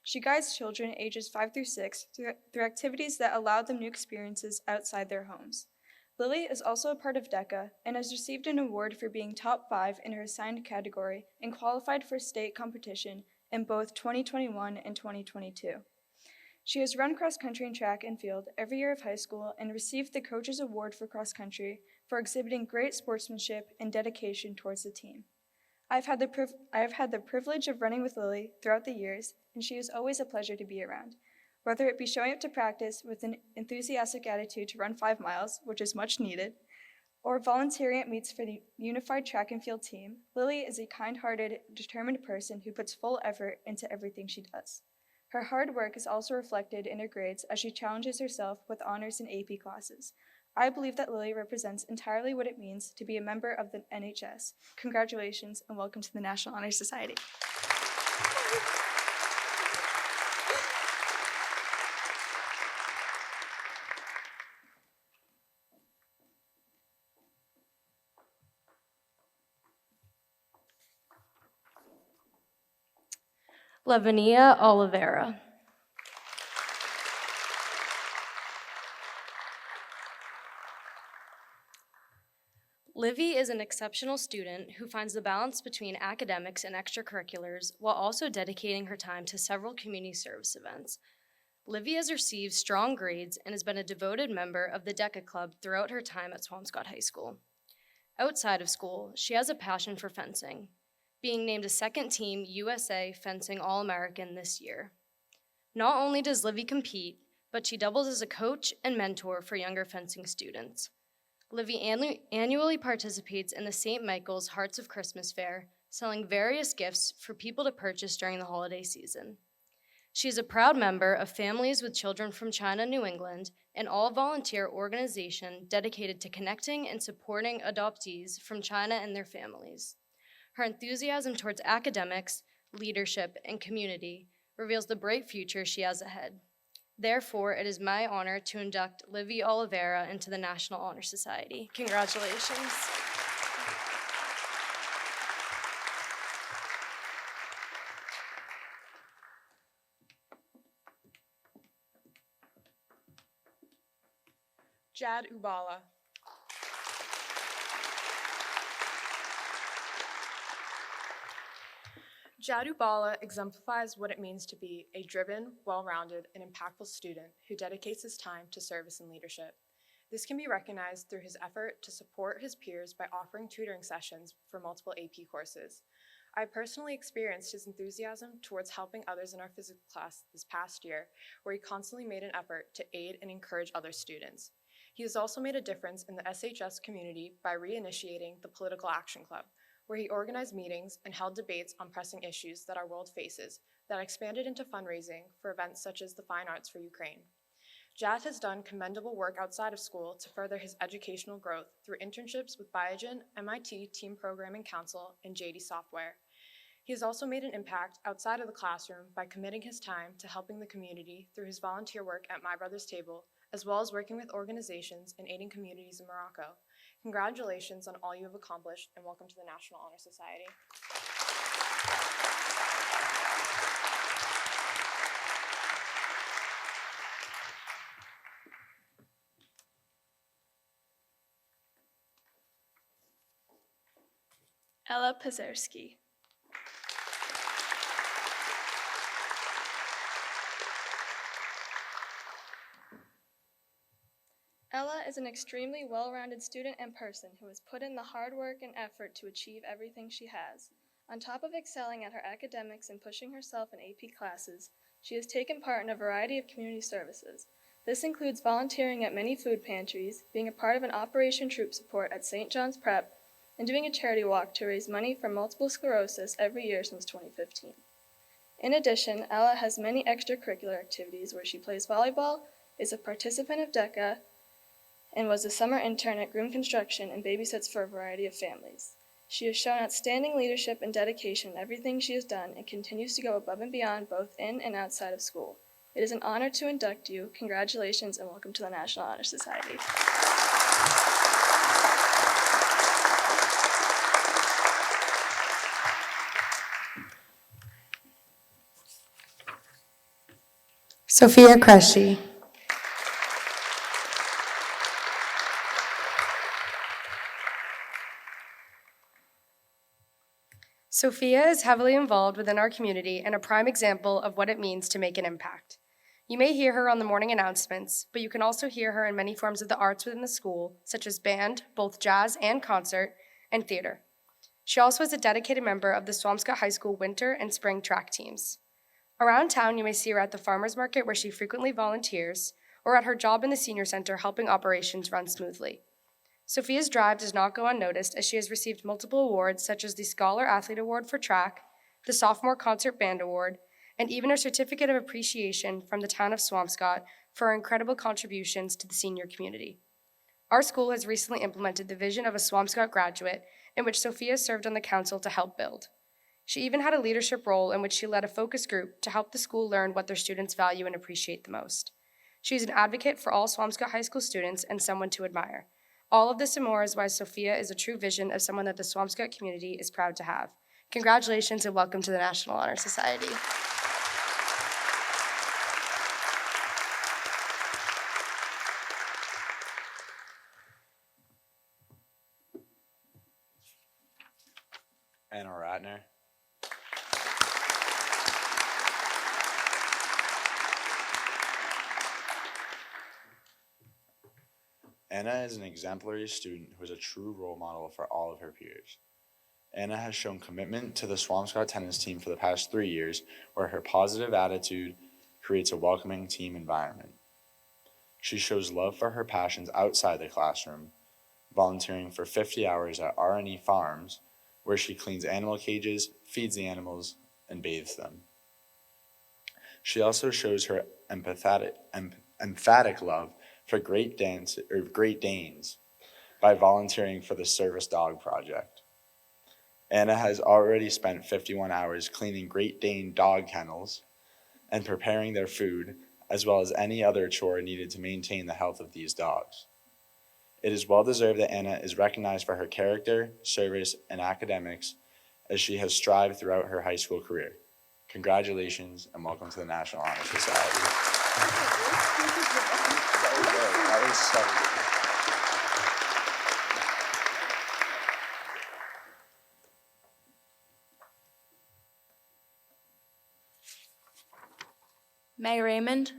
She guides children ages 5 through 6 through activities that allow them new experiences outside their homes. Lily is also a part of DECA and has received an award for being top 5 in her assigned category and qualified for state competition in both 2021 and 2022. She has run cross country and track and field every year of high school and received the Coach's Award for cross country for exhibiting great sportsmanship and dedication towards the team. I have had the privilege of running with Lily throughout the years, and she is always a pleasure to be around. Whether it be showing up to practice with an enthusiastic attitude to run 5 miles, which is much needed, or volunteering at meets for the unified track and field team, Lily is a kind-hearted, determined person who puts full effort into everything she does. Her hard work is also reflected in her grades as she challenges herself with honors and AP classes. I believe that Lily represents entirely what it means to be a member of the NHS. Congratulations and welcome to the National Honor Society. Lavinia Oliveira. Livy is an exceptional student who finds the balance between academics and extracurriculars while also dedicating her time to several community service events. Livy has received strong grades and has been a devoted member of the DECA Club throughout her time at Swampscott High School. Outside of school, she has a passion for fencing, being named a second-team USA Fencing All-American this year. Not only does Livy compete, but she doubles as a coach and mentor for younger fencing students. Livy annually participates in the St. Michael's Hearts of Christmas Fair, selling various gifts for people to purchase during the holiday season. She is a proud member of Families with Children from China, New England, an all-volunteer organization dedicated to connecting and supporting adoptees from China and their families. Her enthusiasm towards academics, leadership, and community reveals the bright future she has ahead. Therefore, it is my honor to induct Livy Oliveira into the National Honor Society. Congratulations. Jad Ubala. Jad Ubala exemplifies what it means to be a driven, well-rounded, and impactful student who dedicates his time to service and leadership. This can be recognized through his effort to support his peers by offering tutoring sessions for multiple AP courses. I personally experienced his enthusiasm towards helping others in our physics class this past year, where he constantly made an effort to aid and encourage other students. He has also made a difference in the SHS community by reinitiating the Political Action Club, where he organized meetings and held debates on pressing issues that our world faces that expanded into fundraising for events such as the Fine Arts for Ukraine. Jad has done commendable work outside of school to further his educational growth through internships with Biogen, MIT Team Programming Council, and JD Software. He has also made an impact outside of the classroom by committing his time to helping the community through his volunteer work at My Brother's Table, as well as working with organizations and aiding communities in Morocco. Congratulations on all you have accomplished, and welcome to the National Honor Society. Ella Pazerski. Ella is an extremely well-rounded student and person who has put in the hard work and effort to achieve everything she has. On top of excelling at her academics and pushing herself in AP classes, she has taken part in a variety of community services. This includes volunteering at many food pantries, being a part of an Operation Troop Support at St. John's Prep, and doing a charity walk to raise money for multiple sclerosis every year since 2015. In addition, Ella has many extracurricular activities where she plays volleyball, is a participant of DECA, and was a summer intern at Groom Construction and babysits for a variety of families. She has shown outstanding leadership and dedication in everything she has done and continues to go above and beyond both in and outside of school. It is an honor to induct you. Congratulations and welcome to the National Honor Society. Sophia Kresge. Sophia is heavily involved within our community and a prime example of what it means to make an impact. You may hear her on the morning announcements, but you can also hear her in many forms of the arts within the school, such as band, both jazz and concert, and theater. She also is a dedicated member of the Swampscott High School winter and spring track teams. Around town, you may see her at the farmer's market where she frequently volunteers, or at her job in the senior center helping operations run smoothly. Sophia's drive does not go unnoticed as she has received multiple awards such as the Scholar Athlete Award for track, the Sophomore Concert Band Award, and even a certificate of appreciation from the town of Swampscott for her incredible contributions to the senior community. Our school has recently implemented the vision of a Swampscott graduate, in which Sophia served on the council to help build. She even had a leadership role in which she led a focus group to help the school learn what their students value and appreciate the most. She is an advocate for all Swampscott High School students and someone to admire. All of this and more is why Sophia is a true vision of someone that the Swampscott community is proud to have. Congratulations and welcome to the National Honor Society. Anna Ratner. Anna is an exemplary student who is a true role model for all of her peers. Anna has shown commitment to the Swampscott tennis team for the past 3 years, where her positive attitude creates a welcoming team environment. She shows love for her passions outside the classroom, volunteering for 50 hours at R&E Farms, where she cleans animal cages, feeds the animals, and bathes them. She also shows her emphatic love for Great Danes by volunteering for the Service Dog Project. Anna has already spent 51 hours cleaning Great Dane dog kennels and preparing their food, as well as any other chore needed to maintain the health of these dogs. It is well deserved that Anna is recognized for her character, service, and academics as she has strived throughout her high school career. Congratulations and welcome to the National Honor Society. That was so good. May Raymond.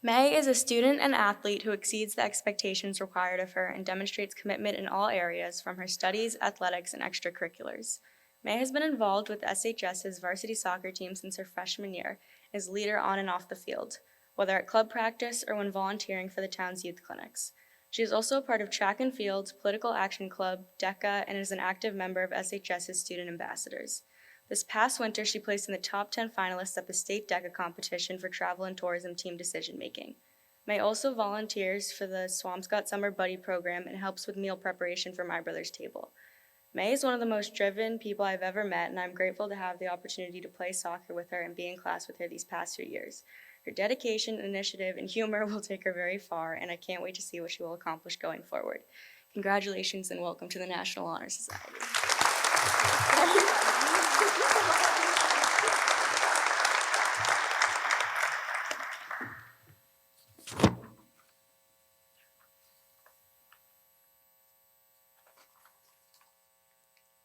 May is a student and athlete who exceeds the expectations required of her and demonstrates commitment in all areas, from her studies, athletics, and extracurriculars. May has been involved with SHS's varsity soccer team since her freshman year and is a leader on and off the field, whether at club practice or when volunteering for the town's youth clinics. She is also a part of track and field, political action club, DECA, and is an active member of SHS's student ambassadors. This past winter, she placed in the top 10 finalists at the state DECA competition for travel and tourism team decision-making. May also volunteers for the Swampscott Summer Buddy Program and helps with meal preparation for My Brother's Table. May is one of the most driven people I've ever met, and I'm grateful to have the opportunity to play soccer with her and be in class with her these past 2 years. Her dedication, initiative, and humor will take her very far, and I can't wait to see what she will accomplish going forward. Congratulations and welcome to the National Honor Society.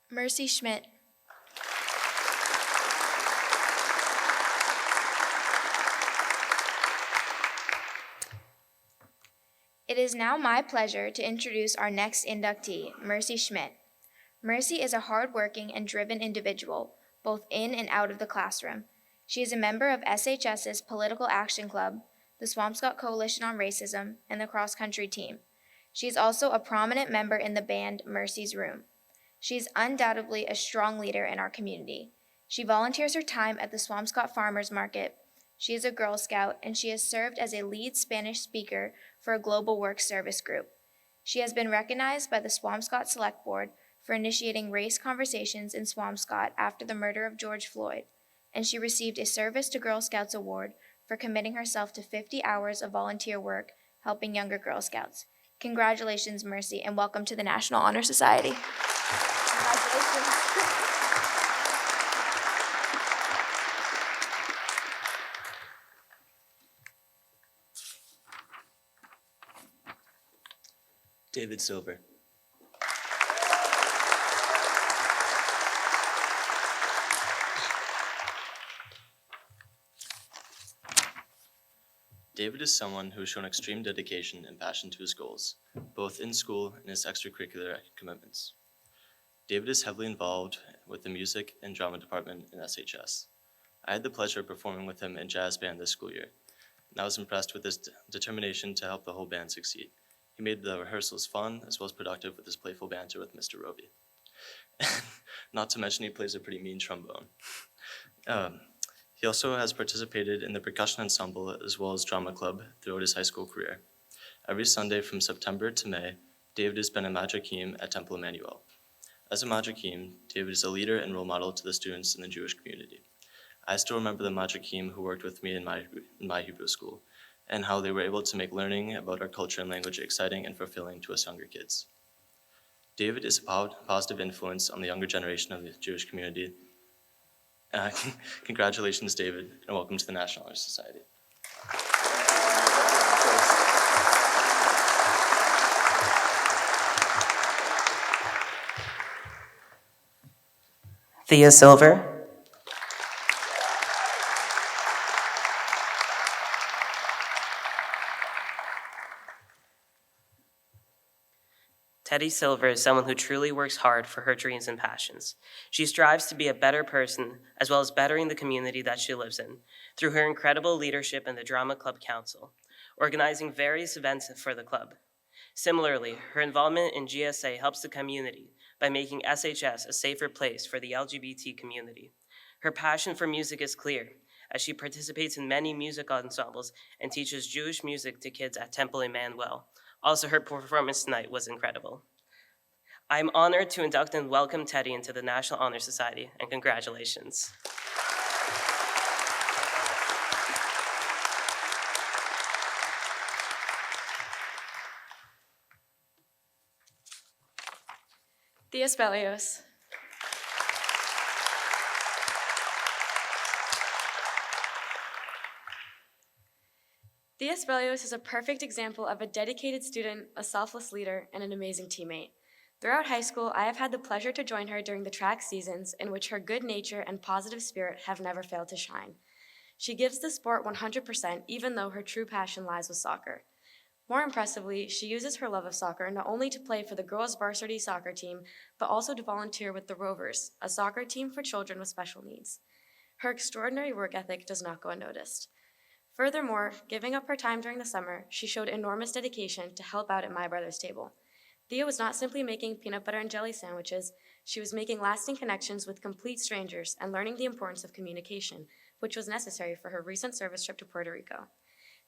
Mercy Schmidt. It is now my pleasure to introduce our next inductee, Mercy Schmidt. Mercy is a hardworking and driven individual, both in and out of the classroom. She is a member of SHS's Political Action Club, the Swampscott Coalition on Racism, and the cross-country team. She is also a prominent member in the band Mercy's Room. She is undoubtedly a strong leader in our community. She volunteers her time at the Swampscott Farmers Market, She is a Girl Scout, and she has served as a lead Spanish speaker for a global work service group. She has been recognized by the Swampscott Select Board for initiating race conversations in Swampscott after the murder of George Floyd, and she received a Service to Girl Scouts award for committing herself to 50 hours of volunteer work helping younger Girl Scouts. Congratulations, Mercy, and welcome to the National Honor Society. Congratulations. David Silver. David is someone who has shown extreme dedication and passion to his goals, both in school and his extracurricular commitments. David is heavily involved with the music and drama department in SHS. I had the pleasure of performing with him in jazz band this school year, and I was impressed with his determination to help the whole band succeed. He made the rehearsals fun as well as productive with his playful banter with Mr. Roby. Not to mention he plays a pretty mean trombone. He also has participated in the percussion ensemble as well as drama club throughout his high school career. Every Sunday from September to May, David has been a Madrakim at Temple Emmanuel. As a Madrakim, David is a leader and role model to the students in the Jewish community. I still remember the Madrakim who worked with me in my Hebrew school, and how they were able to make learning about our culture and language exciting and fulfilling to us younger kids. David is a positive influence on the younger generation of the Jewish community. Congratulations, David, and welcome to the National Honor Society. Thea Silver. Teddy Silver is someone who truly works hard for her dreams and passions. She strives to be a better person, as well as bettering the community that she lives in, through her incredible leadership in the Drama Club Council, organizing various events for the club. Similarly, her involvement in GSA helps the community by making SHS a safer place for the LGBT community. Her passion for music is clear, as she participates in many music ensembles and teaches Jewish music to kids at Temple Emmanuel. Also, her performance tonight was incredible. I'm honored to induct and welcome Teddy into the National Honor Society, and congratulations. Thea Spelios. Thea Spelios is a perfect example of a dedicated student, a selfless leader, and an amazing teammate. Throughout high school, I have had the pleasure to join her during the track seasons in which her good nature and positive spirit have never failed to shine. She gives the sport 100%, even though her true passion lies with soccer. More impressively, she uses her love of soccer not only to play for the girls' varsity soccer team, but also to volunteer with the Rovers, a soccer team for children with special needs. Her extraordinary work ethic does not go unnoticed. Furthermore, giving up her time during the summer, she showed enormous dedication to help out at My Brother's Table. Thea was not simply making peanut butter and jelly sandwiches, she was making lasting connections with complete strangers and learning the importance of communication, which was necessary for her recent service trip to Puerto Rico.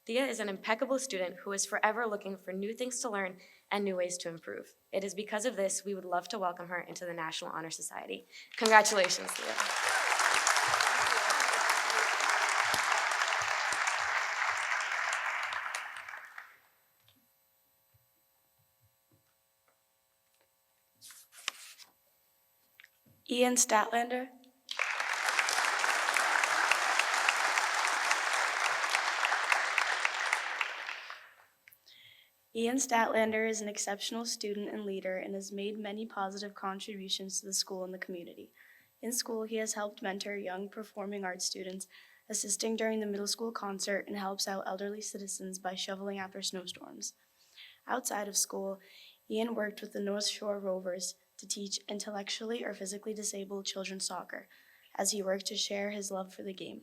Thea is an impeccable student who is forever looking for new things to learn and new ways to improve. It is because of this we would love to welcome her into the National Honor Society. Congratulations, Thea. Ian Statlander. Ian Statlander is an exceptional student and leader and has made many positive contributions to the school and the community. In school, he has helped mentor young performing arts students, assisting during the middle school concert, and helps out elderly citizens by shoveling after snowstorms. Outside of school, Ian worked with the North Shore Rovers to teach intellectually or physically disabled children soccer, as he worked to share his love for the game.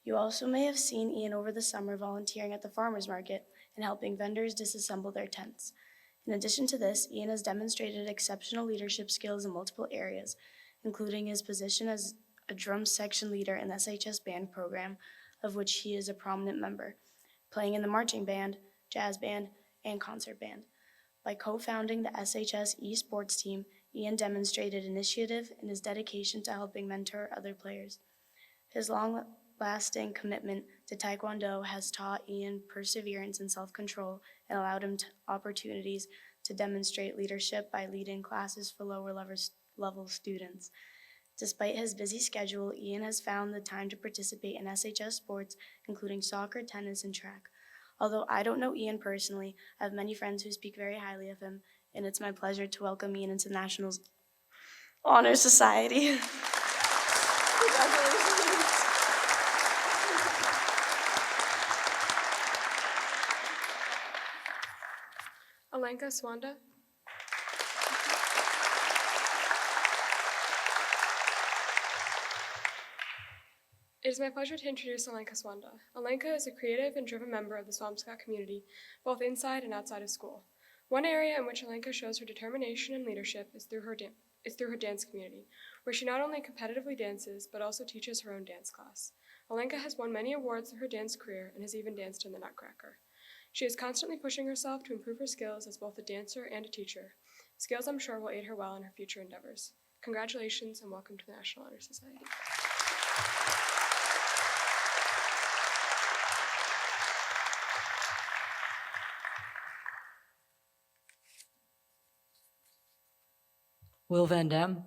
You also may have seen Ian over the summer volunteering at the farmers market and helping vendors disassemble their tents. In addition to this, Ian has demonstrated exceptional leadership skills in multiple areas, including his position as a drum section leader in the SHS band program, of which he is a prominent member, playing in the marching band, jazz band, and concert band. By co-founding the SHS eSports team, Ian demonstrated initiative and his dedication to helping mentor other players. His long-lasting commitment to Taekwondo has taught Ian perseverance and self-control and allowed him opportunities to demonstrate leadership by leading classes for lower level students. Despite his busy schedule, Ian has found the time to participate in SHS sports, including soccer, tennis, and track. Although I don't know Ian personally, I have many friends who speak very highly of him, and it's my pleasure to welcome Ian into the National Honor Society. Congratulations. Alenka Swanda. It is my pleasure to introduce Alenka Swanda. Alenka is a creative and driven member of the Swampscott community, both inside and outside of school. One area in which Alenka shows her determination and leadership is through her dance community, where she not only competitively dances, but also teaches her own dance class. Alenka has won many awards through her dance career and has even danced in the Nutcracker. She is constantly pushing herself to improve her skills as both a dancer and a teacher, skills I'm sure will aid her well in her future endeavors. Congratulations and welcome to the National Honor Society. Will Van Dam.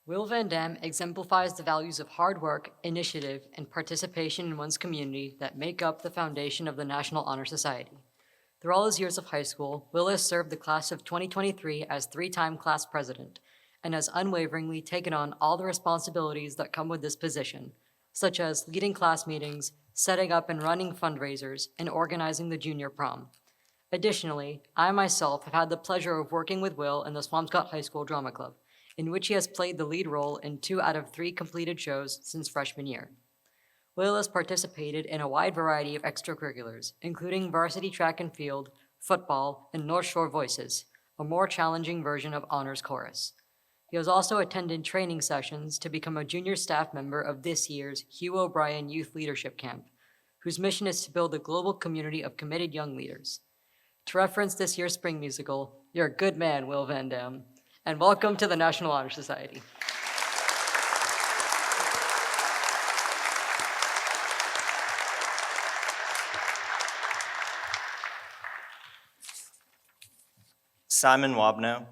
Will Van Dam exemplifies the values of hard work, initiative, and participation in one's community that make up the foundation of the National Honor Society. Through all his years of high school, Will has served the class of 2023 as three-time class president and has unwaveringly taken on all the responsibilities that come with this position, such as leading class meetings, setting up and running fundraisers, and organizing the junior prom. Additionally, I myself have had the pleasure of working with Will in the Swampscott High School Drama Club, in which he has played the lead role in 2 out of 3 completed shows since freshman year. Will has participated in a wide variety of extracurriculars, including varsity track and field, football, and North Shore Voices, a more challenging version of honors chorus. He has also attended training sessions to become a junior staff member of this year's Hugh O'Brien Youth Leadership Camp, whose mission is to build a global community of committed young leaders. To reference this year's spring musical, you're a good man, Will Van Dam, and welcome to the National Honor Society. Simon Wabno.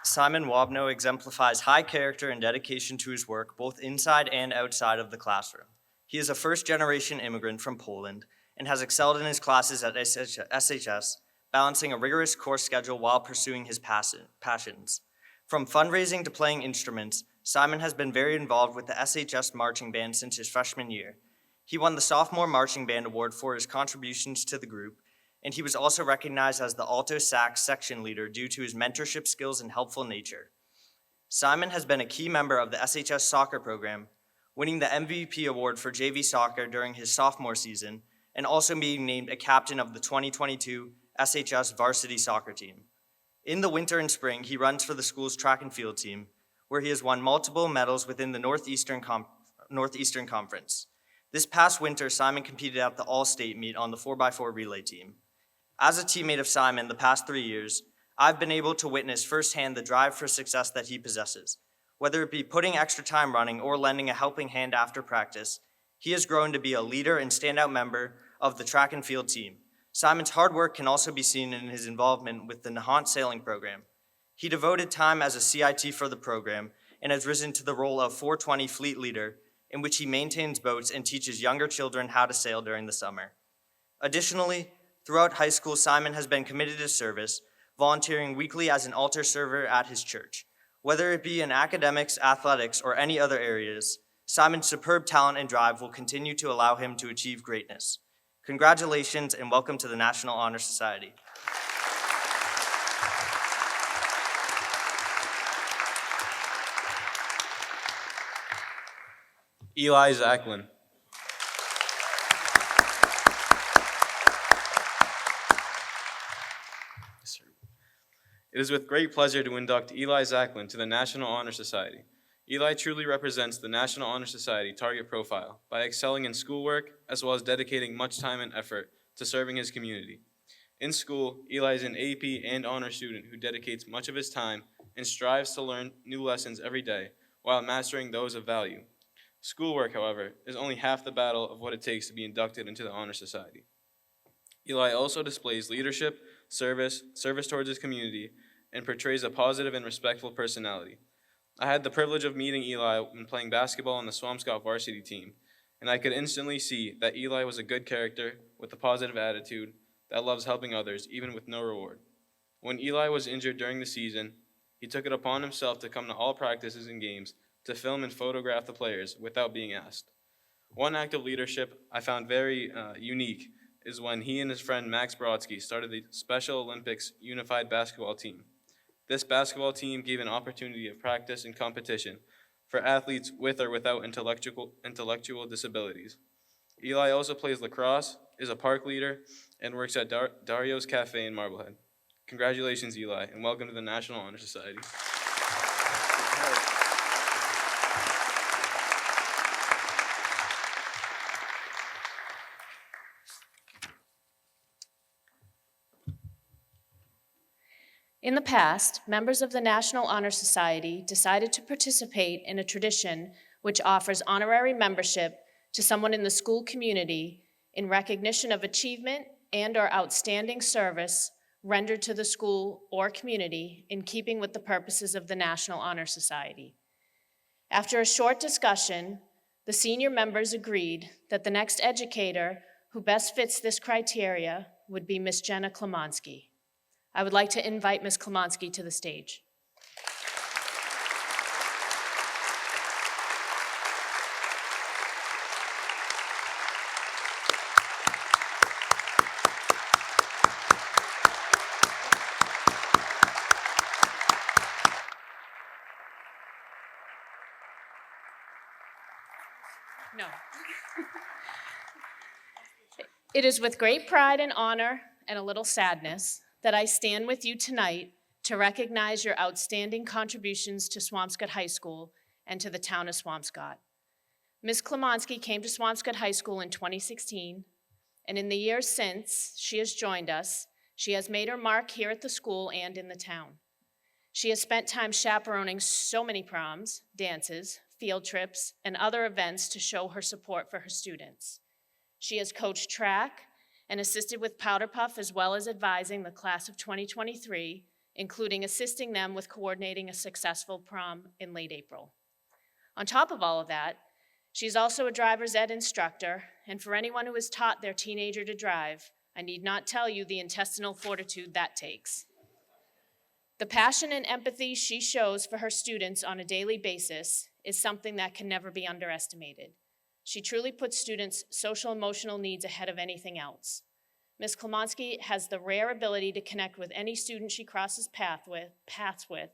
Simon Wabno exemplifies high character and dedication to his work both inside and outside of the classroom. He is a first-generation immigrant from Poland and has excelled in his classes at SHS, balancing a rigorous course schedule while pursuing his passions. From fundraising to playing instruments, Simon has been very involved with the SHS marching band since his freshman year. He won the Sophomore Marching Band Award for his contributions to the group, and he was also recognized as the alto sax section leader due to his mentorship skills and helpful nature. Simon has been a key member of the SHS soccer program, winning the MVP award for JV soccer during his sophomore season, and also being named a captain of the 2022 SHS varsity soccer team. In the winter and spring, he runs for the school's track and field team, where he has won multiple medals within the Northeastern Conference. This past winter, Simon competed at the All-State meet on the 4x4 relay team. As a teammate of Simon the past 3 years, I've been able to witness firsthand the drive for success that he possesses. Whether it be putting extra time running or lending a helping hand after practice, he has grown to be a leader and standout member of the track and field team. Simon's hard work can also be seen in his involvement with the Nahant sailing program. He devoted time as a CIT for the program and has risen to the role of 420 fleet leader, in which he maintains boats and teaches younger children how to sail during the summer. Additionally, throughout high school, Simon has been committed to service, volunteering weekly as an altar server at his church. Whether it be in academics, athletics, or any other areas, Simon's superb talent and drive will continue to allow him to achieve greatness. Congratulations and welcome to the National Honor Society. Eli Zachlin. It is with great pleasure to induct Eli Zachlin to the National Honor Society. Eli truly represents the National Honor Society target profile by excelling in schoolwork as well as dedicating much time and effort to serving his community. In school, Eli is an AP and honor student who dedicates much of his time and strives to learn new lessons every day while mastering those of value. Schoolwork, however, is only half the battle of what it takes to be inducted into the Honor Society. Eli also displays leadership, service towards his community, and portrays a positive and respectful personality. I had the privilege of meeting Eli when playing basketball on the Swampscott varsity team, and I could instantly see that Eli was a good character with a positive attitude that loves helping others, even with no reward. When Eli was injured during the season, he took it upon himself to come to all practices and games to film and photograph the players without being asked. One act of leadership I found very unique is when he and his friend Max Brodsky started the Special Olympics Unified Basketball Team. This basketball team gave an opportunity of practice and competition for athletes with or without intellectual disabilities. Eli also plays lacrosse, is a park leader, and works at Dario's Cafe in Marblehead. Congratulations, Eli, and welcome to the National Honor Society. In the past, members of the National Honor Society decided to participate in a tradition which offers honorary membership to someone in the school community in recognition of achievement and/or outstanding service rendered to the school or community in keeping with the purposes of the National Honor Society. After a short discussion, the senior members agreed that the next educator who best fits this criteria would be Ms. Jenna Klamansky. I would like to invite Ms. Klamansky to the stage. No. It is with great pride and honor and a little sadness that I stand with you tonight to recognize your outstanding contributions to Swampscott High School and to the town of Swampscott. Ms. Klamansky came to Swampscott High School in 2016, and in the years since she has joined us, she has made her mark here at the school and in the town. She has spent time chaperoning so many proms, dances, field trips, and other events to show her support for her students. She has coached track and assisted with Powder Puff, as well as advising the class of 2023, including assisting them with coordinating a successful prom in late April. On top of all of that, she's also a driver's ed instructor, and for anyone who has taught their teenager to drive, I need not tell you the intestinal fortitude that takes. The passion and empathy she shows for her students on a daily basis is something that can never be underestimated. She truly puts students' social emotional needs ahead of anything else. Ms. Klamansky has the rare ability to connect with any student she crosses paths with.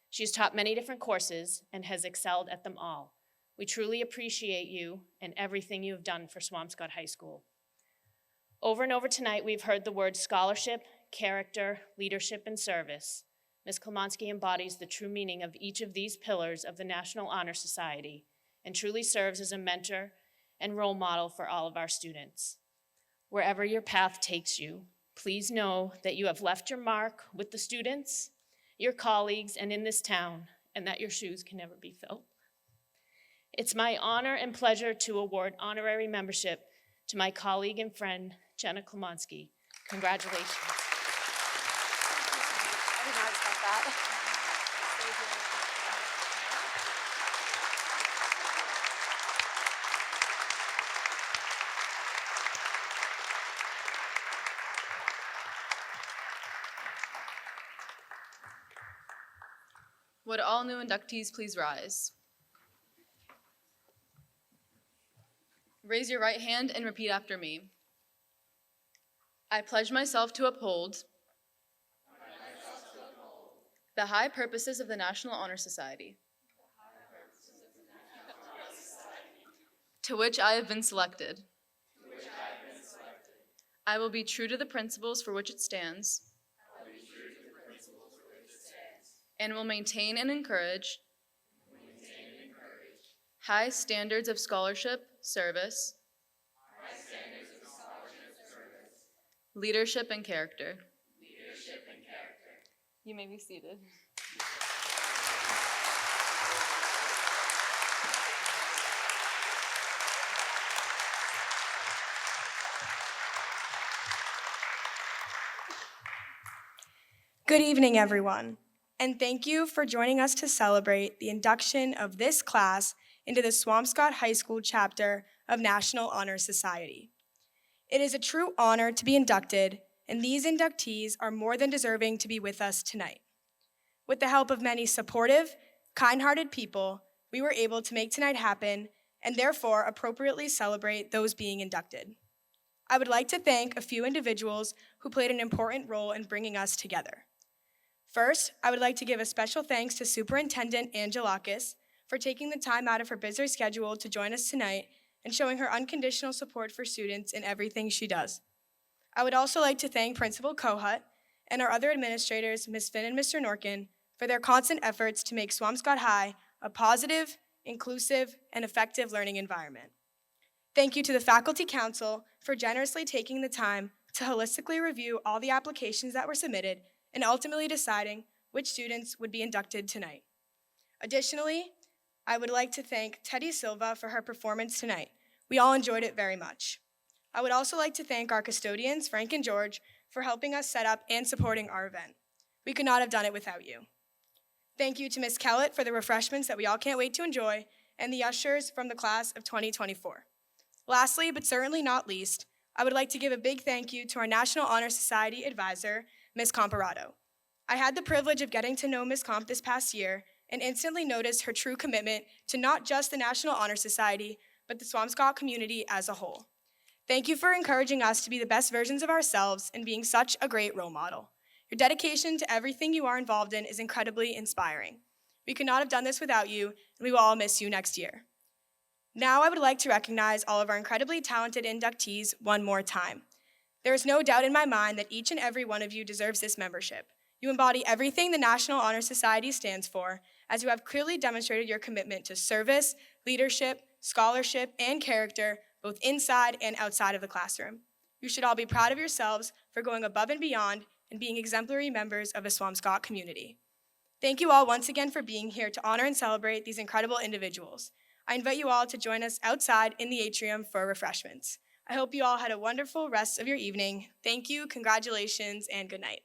She's taught many different courses and has excelled at them all. We truly appreciate you and everything you have done for Swampscott High School. Over and over tonight, we've heard the words scholarship, character, leadership, and service. Ms. Klamansky embodies the true meaning of each of these pillars of the National Honor Society and truly serves as a mentor and role model for all of our students. Wherever your path takes you, please know that you have left your mark with the students, your colleagues, and in this town, and that your shoes can never be filled. It's my honor and pleasure to award honorary membership to my colleague and friend, Jenna Klamansky. Congratulations. I did not expect that. Would all new inductees please rise? Raise your right hand and repeat after me. I pledge myself to uphold the high purposes of the National Honor Society, to which I have been selected. I will be true to the principles for which it stands, and will maintain and encourage high standards of scholarship, service, leadership, and character. You may be seated. Good evening, everyone, and thank you for joining us to celebrate the induction of this class into the Swampscott High School chapter of National Honor Society. It is a true honor to be inducted, and these inductees are more than deserving to be with us tonight. With the help of many supportive, kind-hearted people, we were able to make tonight happen and therefore appropriately celebrate those being inducted. I would like to thank a few individuals who played an important role in bringing us together. First, I would like to give a special thanks to Superintendent Angelakis for taking the time out of her busy schedule to join us tonight and showing her unconditional support for students in everything she does. I would also like to thank Principal Kohut and our other administrators, Ms. Finn and Mr. Norkin, for their constant efforts to make Swampscott High a positive, inclusive, and effective learning environment. Thank you to the Faculty Council for generously taking the time to holistically review all the applications that were submitted and ultimately deciding which students would be inducted tonight. Additionally, I would like to thank Teddy Silva for her performance tonight. We all enjoyed it very much. I would also like to thank our custodians, Frank and George, for helping us set up and supporting our event. We could not have done it without you. Thank you to Ms. Kellett for the refreshments that we all can't wait to enjoy, and the ushers from the class of 2024. Lastly, but certainly not least, I would like to give a big thank you to our National Honor Society advisor, Ms. Comparado. I had the privilege of getting to know Ms. Comp this past year and instantly noticed her true commitment to not just the National Honor Society, but the Swampscott community as a whole. Thank you for encouraging us to be the best versions of ourselves and being such a great role model. Your dedication to everything you are involved in is incredibly inspiring. We could not have done this without you, and we will all miss you next year. Now I would like to recognize all of our incredibly talented inductees one more time. There is no doubt in my mind that each and every one of you deserves this membership. You embody everything the National Honor Society stands for, as you have clearly demonstrated your commitment to service, leadership, scholarship, and character, both inside and outside of the classroom. You should all be proud of yourselves for going above and beyond and being exemplary members of the Swampscott community. Thank you all once again for being here to honor and celebrate these incredible individuals. I invite you all to join us outside in the atrium for refreshments. I hope you all had a wonderful rest of your evening. Thank you, congratulations, and good night.